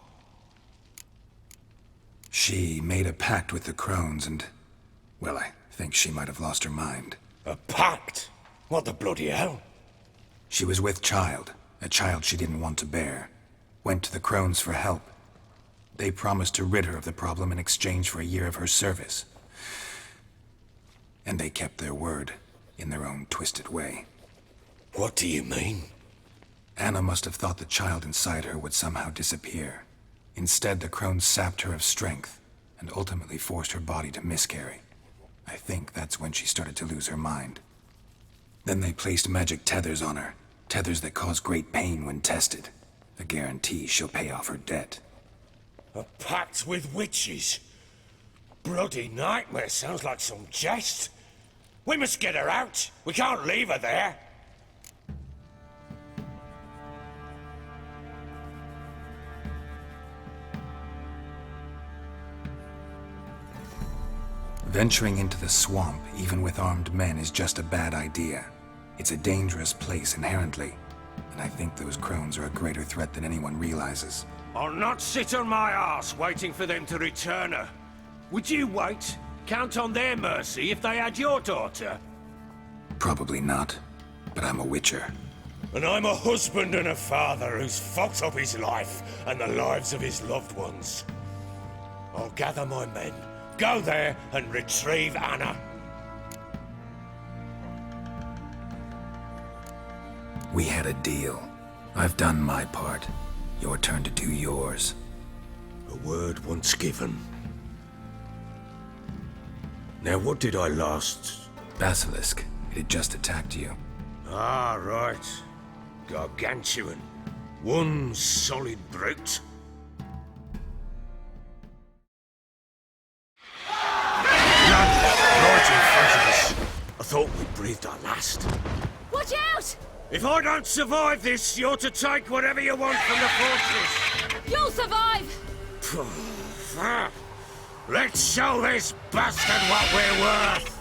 S4: She made a pact with the Crones and... well, I think she might have lost her mind.
S8: A pact? What the bloody hell?
S4: She was with child, a child she didn't want to bear. Went to the Crones for help. They promised to rid her of the problem in exchange for a year of her service. And they kept their word, in their own twisted way.
S8: What do you mean?
S4: Anna must have thought the child inside her would somehow disappear. Instead, the Crones sapped her of strength, and ultimately forced her body to miscarry. I think that's when she started to lose her mind. Then they placed magic tethers on her, tethers that cause great pain when tested. A guarantee she'll pay off her debt.
S8: A pact with witches? Bloody nightmare, sounds like some jest. We must get her out. We can't leave her there.
S4: Venturing into the swamp, even with armed men, is just a bad idea. It's a dangerous place inherently, and I think those Crones are a greater threat than anyone realizes.
S8: I'll not sit on my arse waiting for them to return her. Would you wait? Count on their mercy if they had your daughter?
S4: Probably not, but I'm a witcher.
S8: And I'm a husband and a father who's fucked up his life and the lives of his loved ones. I'll gather my men, go there and retrieve Anna.
S4: We had a deal. I've done my part. Your turn to do yours.
S8: A word once given. Now what did I last...
S4: Basilisk. It had just attacked you.
S8: Ah, right. Gargantuan. One solid brute.
S3: breathed our last.
S1: Watch out!
S8: If I don't survive this, you're to take whatever you want from the fortress.
S1: You'll survive!
S8: Let's show this bastard what we're worth.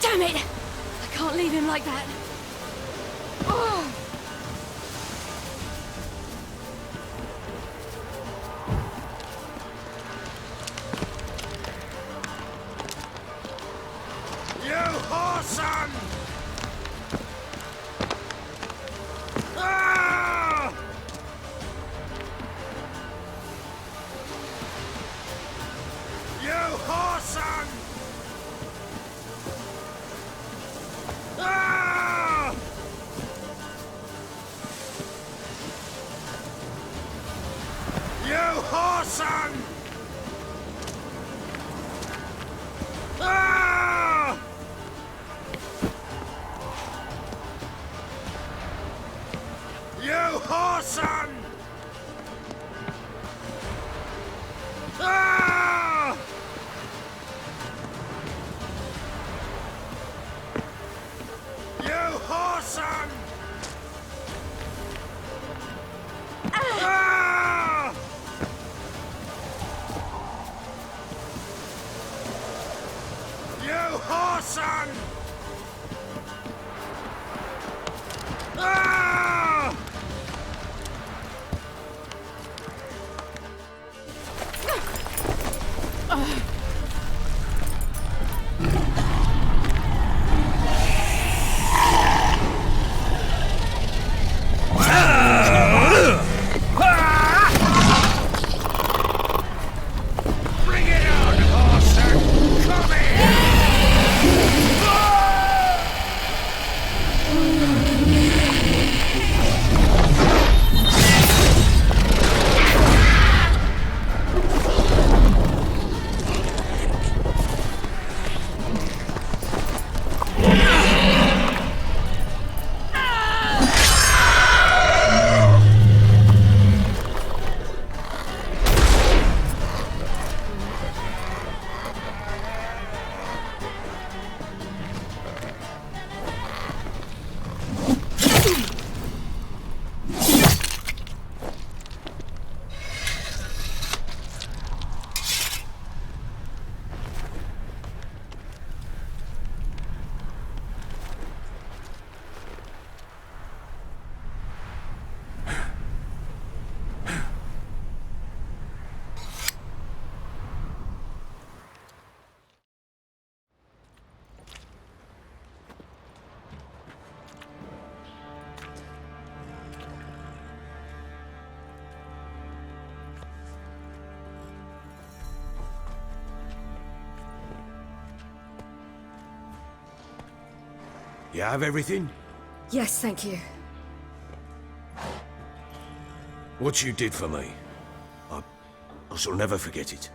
S1: Damn it! I can't leave him like that. Oh.
S8: You whoreson! Ah! You whoreson! Ah! You whoreson! Ah! You whoreson! Ah! You whoreson! Ah! You whoreson! Ah! Bring it on, Horser! Come here! You have everything?
S1: Yes, thank you.
S8: What you did for me, I shall never forget it.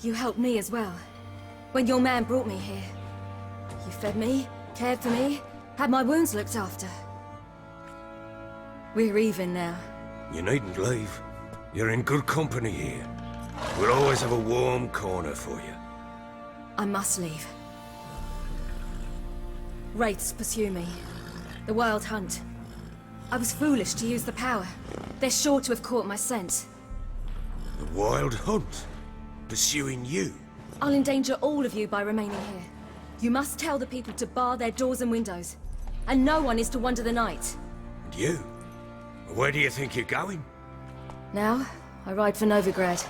S1: You helped me as well. When your man brought me here. You fed me, cared for me, had my wounds looked after. We're even now.
S8: You needn't leave. You're in good company here. We'll always have a warm corner for you.
S1: I must leave. Wraiths pursue me. The Wild Hunt. I was foolish to use the power. They're sure to have caught my scent.
S8: The Wild Hunt? Pursuing you?
S1: I'll endanger all of you by remaining here. You must tell the people to bar their doors and windows. And no one is to wander the night.
S8: And you? Where do you think you're going?
S1: Now, I ride for Novigrad.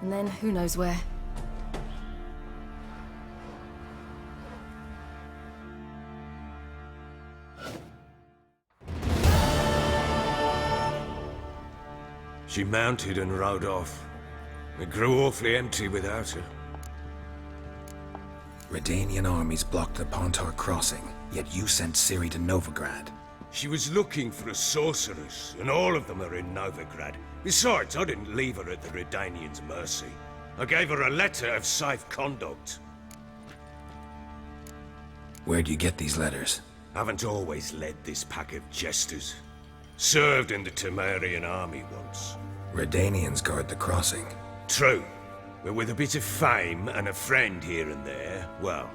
S1: And then who knows where.
S8: She mounted and rode off. It grew awfully empty without her.
S4: Redanian armies blocked the Pontar crossing, yet you sent Ciri to Novigrad.
S8: She was looking for a sorceress, and all of them are in Novigrad. Besides, I didn't leave her at the Redanians' mercy. I gave her a letter of safe conduct.
S4: Where'd you get these letters?
S8: Haven't always led this pack of jesters. Served in the Temerian army once.
S4: Redanians guard the crossing.
S8: True. But with a bit of fame and a friend here and there, well,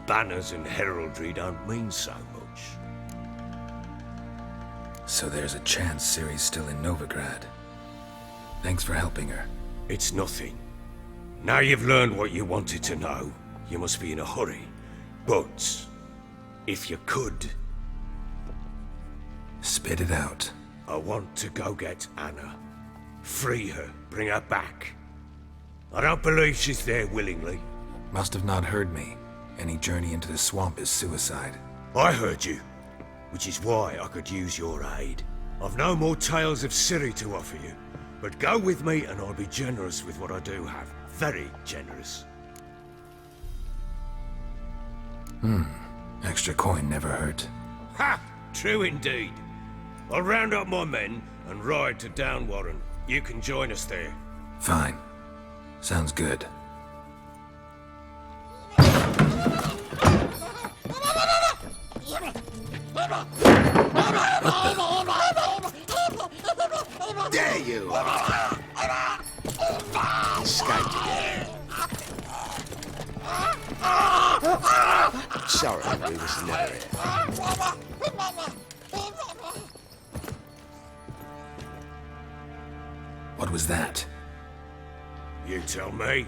S8: banners and heraldry don't mean so much.
S4: So there's a chance Ciri's still in Novigrad. Thanks for helping her.
S8: It's nothing. Now you've learned what you wanted to know, you must be in a hurry. But, if you could...
S4: Spit it out.
S8: I want to go get Anna. Free her, bring her back. I don't believe she's there willingly.
S4: Must have not heard me. Any journey into the swamp is suicide.
S8: I heard you, which is why I could use your aid. I've no more tales of Ciri to offer you, but go with me and I'll be generous with what I do have. Very generous.
S4: Extra coin never hurt.
S8: Ha! True indeed. I'll round up my men and ride to Downwarren. You can join us there.
S4: Fine. Sounds good.
S7: There you are! Escaped again. Sorry, we was never here.
S4: What was that?
S8: You tell me.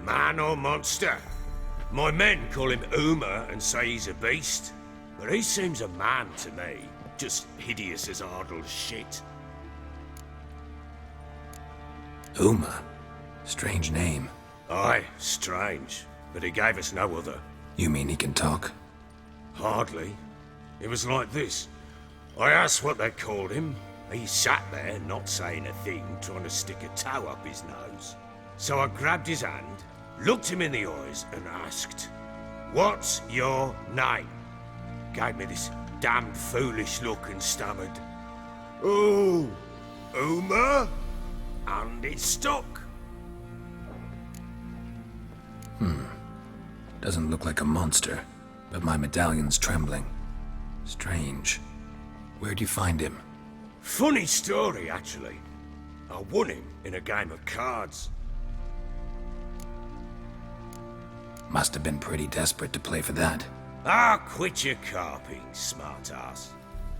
S8: Man or monster? My men call him Uma and say he's a beast, but he seems a man to me. Just hideous as Ardle's shit.
S4: Uma? Strange name.
S8: Aye, strange. But he gave us no other.
S4: You mean he can talk?
S8: Hardly. It was like this. I asked what they called him. He sat there, not saying a thing, trying to stick a toe up his nose. So I grabbed his hand, looked him in the eyes, and asked, "What's your name?" Gave me this damned foolish look and stammered, "Oh, Uma?" And it stuck.
S4: Doesn't look like a monster, but my medallion's trembling. Strange. Where'd you find him?
S8: Funny story, actually. I won him in a game of cards.
S4: Must have been pretty desperate to play for that.
S8: Ah, quit your carping, smartass.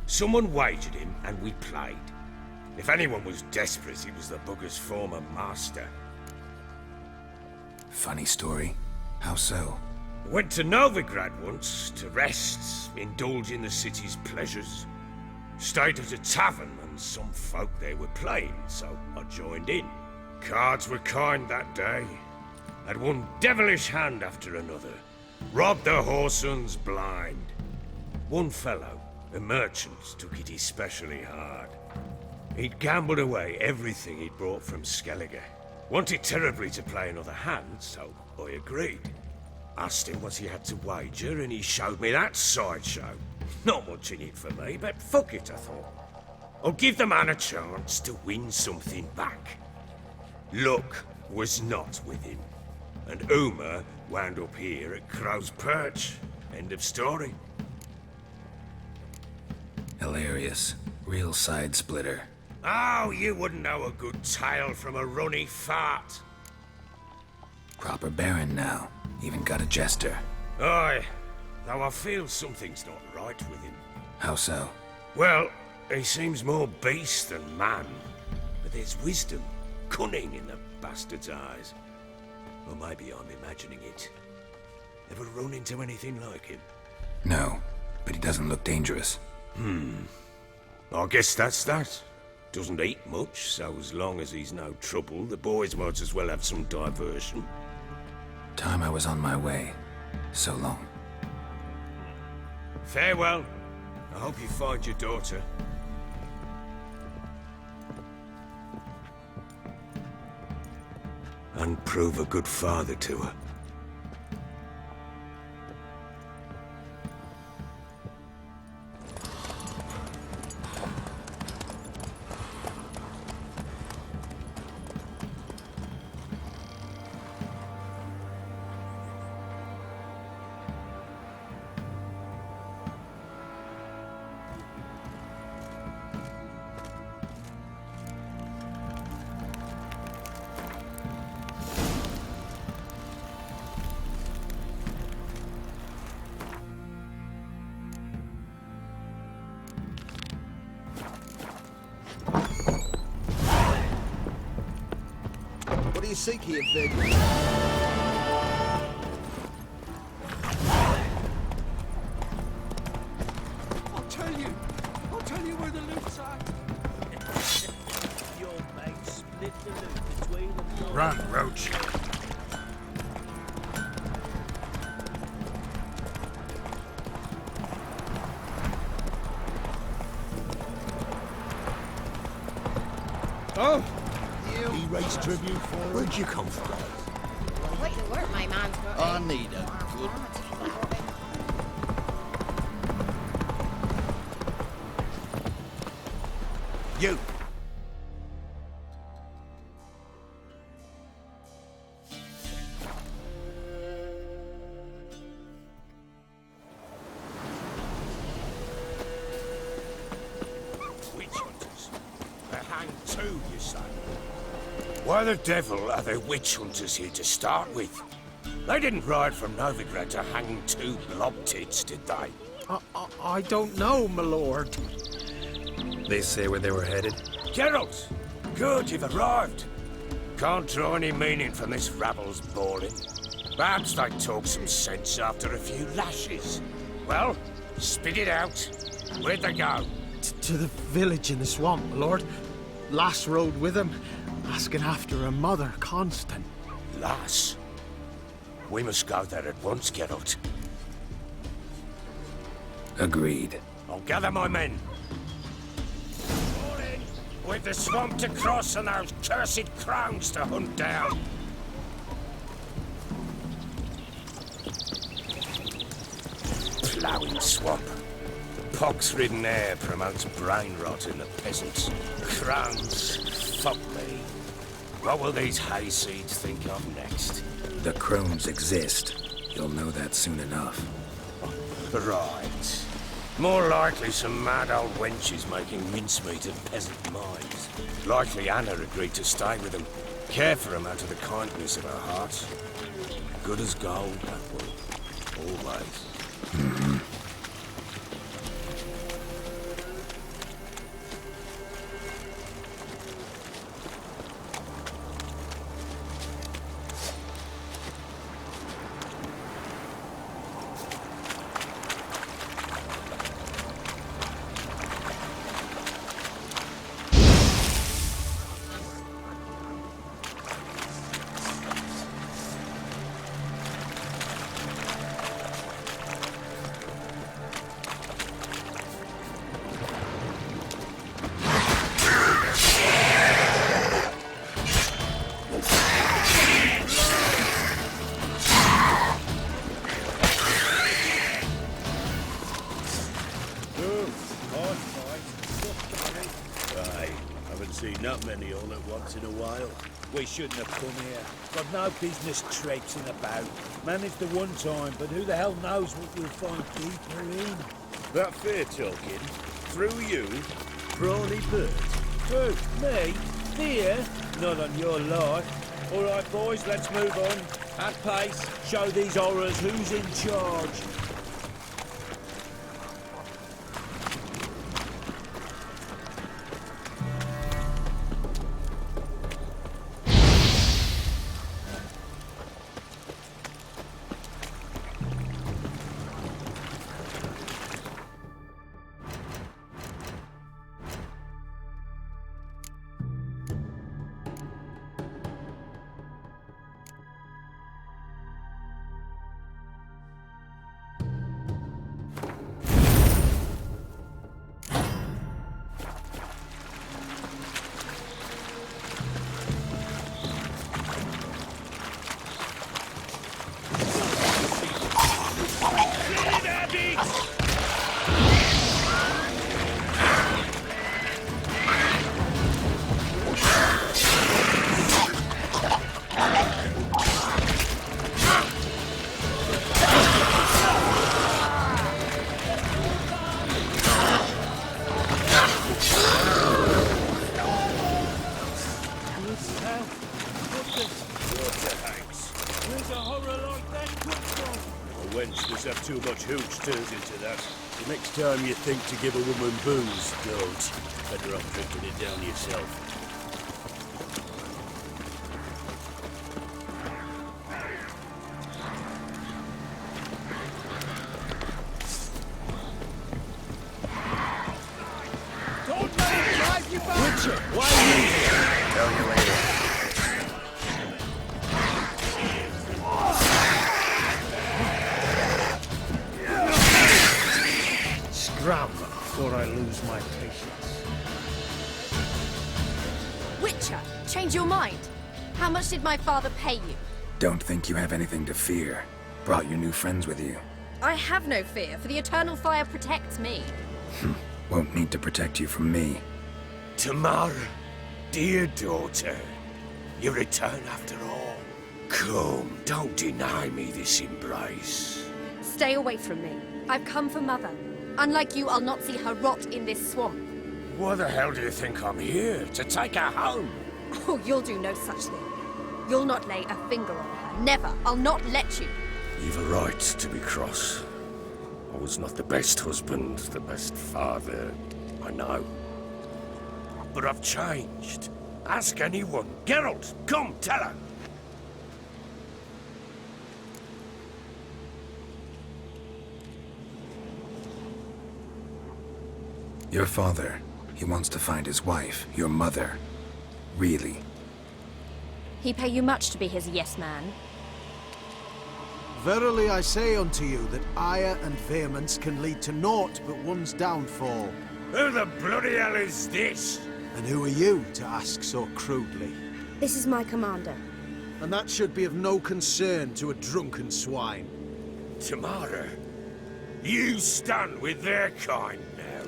S8: Someone wagered him and we played. If anyone was desperate, it was the bugger's former master.
S4: Funny story. How so?
S8: Went to Novigrad once to rest, indulge in the city's pleasures. Stayed at a tavern and some folk there were playing, so I joined in. Cards were kind that day. Had one devilish hand after another. Robbed the whoresons blind. One fellow, a merchant, took it especially hard. He'd gambled away everything he'd brought from Skellige. Wanted terribly to play another hand, so I agreed. Asked him what he had to wager, and he showed me that sideshow. Not much in it for me, but fuck it, I thought. I'll give the man a chance to win something back. Luck was not with him, and Uma wound up here at Crow's Perch. End of story.
S4: Hilarious. Real side splitter.
S8: Oh, you wouldn't know a good tale from a runny fart.
S4: Proper baron now. Even got a jester.
S8: Aye, though I feel something's not right with him.
S4: How so?
S8: Well, He seems more beast than man, but there's wisdom, cunning in the bastard's eyes. Or maybe I'm imagining it. Ever run into anything like him?
S4: No, but he doesn't look dangerous.
S8: I guess that's that. Doesn't eat much, so as long as he's no trouble, the boys might as well have some diversion.
S4: Time I was on my way. So long.
S8: Farewell. I hope you find your daughter. And prove a good father to her.
S5: What do you seek here, vagrant?
S6: I'll tell you where the loot's at.
S13: Your mate split the loot between them.
S10: Run, Roach.
S5: Oh!
S13: He raised tribute for him.
S10: Where'd you come from?
S1: Quite the work my man's got.
S5: I need a good...
S2: You!
S8: Witch hunters. They hang too, you say? Why the devil are there witch hunters here to start with? They didn't ride from Novigrad to hang two blob tits, did they?
S14: I don't know, my lord.
S4: They say where they were headed?
S8: Geralt! Good, you've arrived. Can't draw any meaning from this rabble's bawling. Perhaps they talk some sense after a few lashes. Well, spit it out. Where'd they go?
S14: To the village in the swamp, my lord. Lass rode with him, asking after her mother, Constant.
S8: Lass? We must go there at once, Geralt.
S4: Agreed.
S8: I'll gather my men. With the swamp to cross and those cursed crowns to hunt down. Ploughing swamp. Pox-ridden air promotes brain rot in the peasants. Crowns, fuck me. What will these hayseeds think of next?
S4: The crones exist. You'll know that soon enough.
S8: Right. More likely some mad old wenches making mincemeat of peasant minds. Likely Anna agreed to stay with them, care for them out of the kindness of her heart. Good as gold, that will. Always.
S3: Not many all at once in a while.
S13: We shouldn't have come here. Got no business traipsing about. Managed the one time, but who the hell knows what we'll find deeper in.
S3: That fair talking. Through you, prawny bird.
S13: Who? Me? Here? Not on your life. All right, boys, let's move on. At pace. Show these horrors who's in charge.
S3: wench must have too much hooch turned into that. The next time you think to give a woman booze, don't. Better off drinking it down yourself.
S13: Don't let it drive you back! Witcher, why are you here?
S12: Tell you later.
S6: Scram before I lose my patience.
S15: Witcher, change your mind. How much did my father pay you?
S4: Don't think you have anything to fear. Brought your new friends with you.
S15: I have no fear, for the eternal fire protects me.
S4: Won't need to protect you from me.
S8: Tamara, dear daughter, you return after all. Come, don't deny me this embrace.
S15: Stay away from me. I've come for Mother. Unlike you, I'll not see her rot in this swamp.
S8: Why the hell do you think I'm here? To take her home?
S15: Oh, you'll do no such thing. You'll not lay a finger on her. Never. I'll not let you.
S8: You've a right to be cross. I was not the best husband, the best father, I know. But I've changed. Ask anyone. Geralt, come, tell her.
S4: Your father, he wants to find his wife, your mother. Really?
S15: He pay you much to be his yes man.
S16: Verily I say unto you that ire and vehemence can lead to naught but one's downfall.
S8: Who the bloody hell is this?
S16: And who are you to ask so crudely?
S9: This is my commander.
S16: And that should be of no concern to a drunken swine.
S8: Tamara, you stand with their kind now.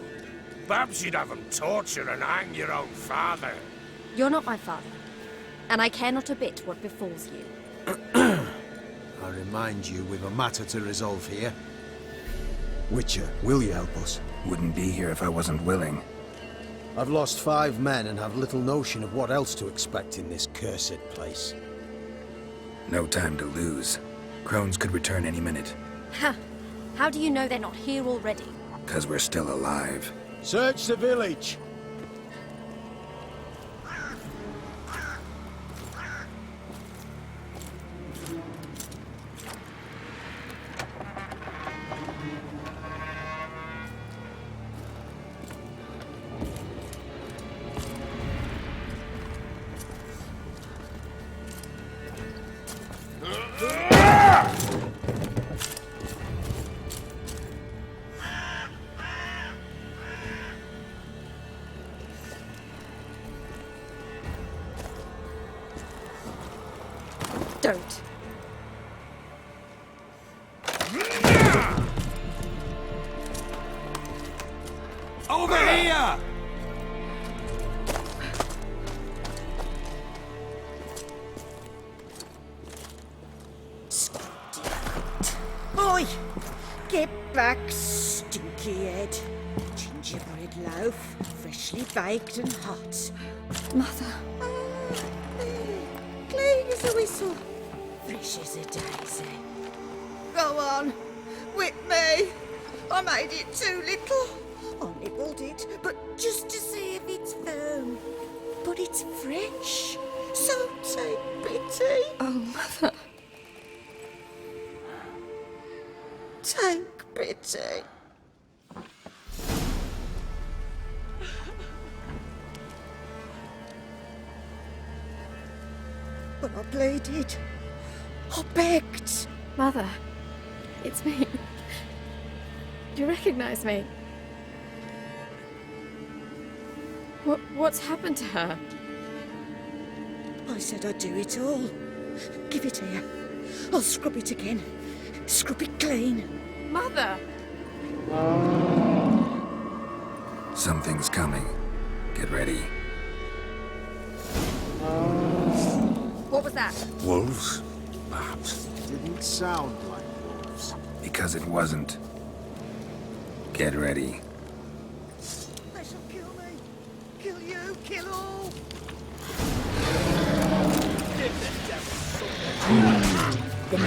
S8: Perhaps you'd have them torture and hang your own father.
S15: You're not my father, and I care not a bit what befalls you.
S16: I remind you, we've a matter to resolve here. Witcher, will you help us?
S4: Wouldn't be here if I wasn't willing.
S16: I've lost 5 men and have little notion of what else to expect in this cursed place.
S4: No time to lose. Crones could return any minute.
S15: Ha! How do you know they're not here already?
S4: 'Cause we're still alive.
S16: Search the village!
S15: Don't.
S8: Over here!
S17: Oi! Get back, stinky head. Gingerbread loaf, freshly baked and hot.
S15: Mother.
S17: Clean as a whistle. Fresh as a daisy. Go on, whip me. I made it too little. I nibbled it, but just to see if it's firm. But it's fresh, so take pity.
S15: Oh, Mother.
S17: Take pity. But I pleaded. I begged.
S15: Mother. It's me. Do you recognize me? What's happened to her?
S17: I said I'd do it all. Give it here. I'll scrub it again. Scrub it clean.
S15: Mother!
S4: Something's coming. Get ready.
S15: What was that?
S8: Wolves? Perhaps.
S16: Didn't sound like wolves.
S4: Because it wasn't. Get ready.
S17: They shall kill me. Kill you. Kill all.
S13: The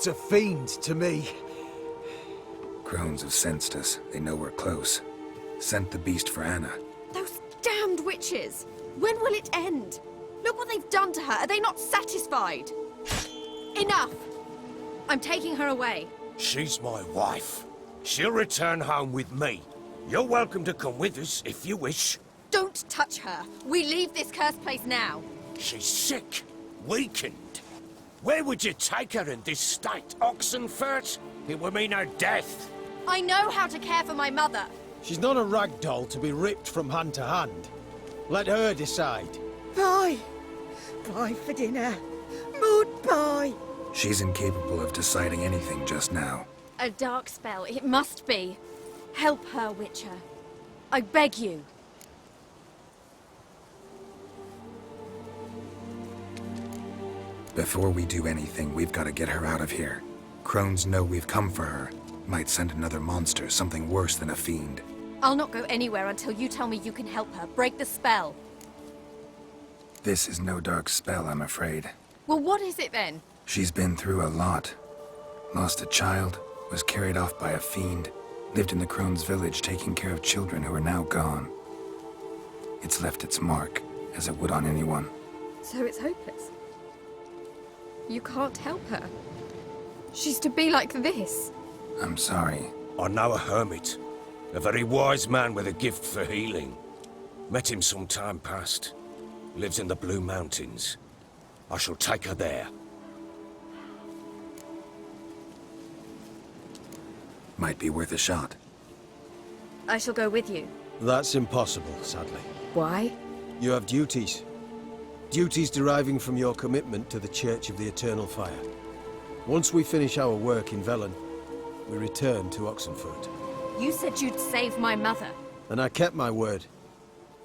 S16: It's a fiend to me.
S4: Crones have sensed us. They know we're close. Sent the beast for Anna.
S15: Those damned witches! When will it end? Look what they've done to her. Are they not satisfied? Enough! I'm taking her away.
S8: She's my wife. She'll return home with me. You're welcome to come with us if you wish.
S15: Don't touch her. We leave this cursed place now.
S8: She's sick, weakened. Where would you take her in this state? Oxenfurt? It would mean her death.
S15: I know how to care for my mother.
S16: She's not a rag doll to be ripped from hand to hand. Let her decide.
S17: Bye. Bye for dinner. Mood bye.
S4: She's incapable of deciding anything just now.
S15: A dark spell, it must be. Help her, Witcher. I beg you.
S4: Before we do anything, we've got to get her out of here. Crones know we've come for her. Might send another monster, something worse than a fiend.
S15: I'll not go anywhere until you tell me you can help her. Break the spell.
S4: This is no dark spell, I'm afraid.
S15: Well, what is it then?
S4: She's been through a lot. Lost a child, was carried off by a fiend, lived in the Crones' village taking care of children who are now gone. It's left its mark, as it would on anyone.
S15: So it's hopeless. You can't help her. She's to be like this.
S4: I'm sorry.
S8: I know a hermit. A very wise man with a gift for healing. Met him some time past. Lives in the Blue Mountains. I shall take her there.
S4: Might be worth a shot.
S15: I shall go with you.
S16: That's impossible, sadly.
S15: Why?
S16: You have duties. Duties deriving from your commitment to the Church of the Eternal Fire. Once we finish our work in Velen, we return to Oxenfurt.
S15: You said you'd save my mother.
S16: And I kept my word.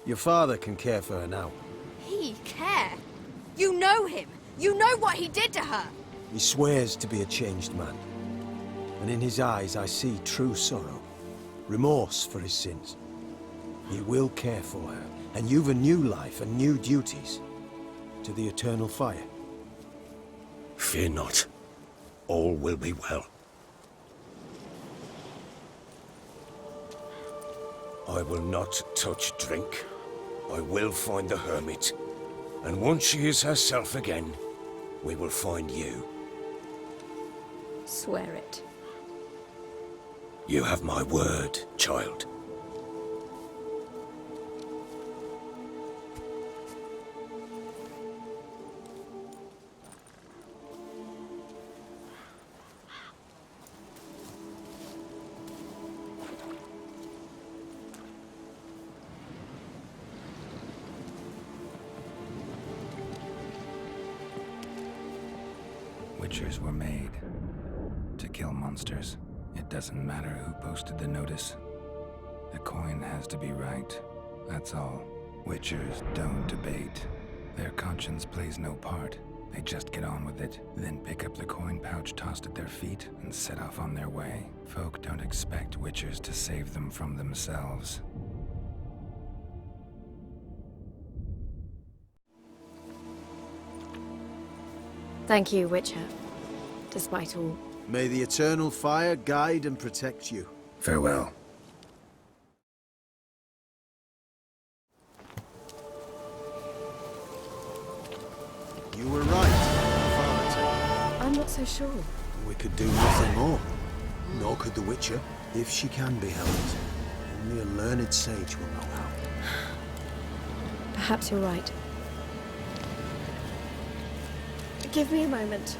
S16: Your father can care for her now.
S15: He care? You know him. You know what he did to her.
S16: He swears to be a changed man. And in his eyes I see true sorrow. Remorse for his sins. He will care for her. And you've a new life and new duties. To the Eternal Fire.
S8: Fear not. All will be well. I will not touch drink. I will find the hermit. And once she is herself again, we will find you.
S15: Swear it.
S8: You have my word, child.
S4: Witchers were made to kill monsters. It doesn't matter who posted the notice. The coin has to be right. That's all. Witchers don't debate. Their conscience plays no part. They just get on with it, then pick up the coin pouch tossed at their feet and set off on their way. Folk don't expect Witchers to save them from themselves.
S15: Thank you, Witcher. Despite all.
S16: May the Eternal Fire guide and protect you.
S4: Farewell.
S16: You were right, Father.
S15: I'm not so sure.
S16: We could do nothing more. Nor could the Witcher, if she can be helped. Only a learned sage will know how.
S15: Perhaps you're right. Give me a moment.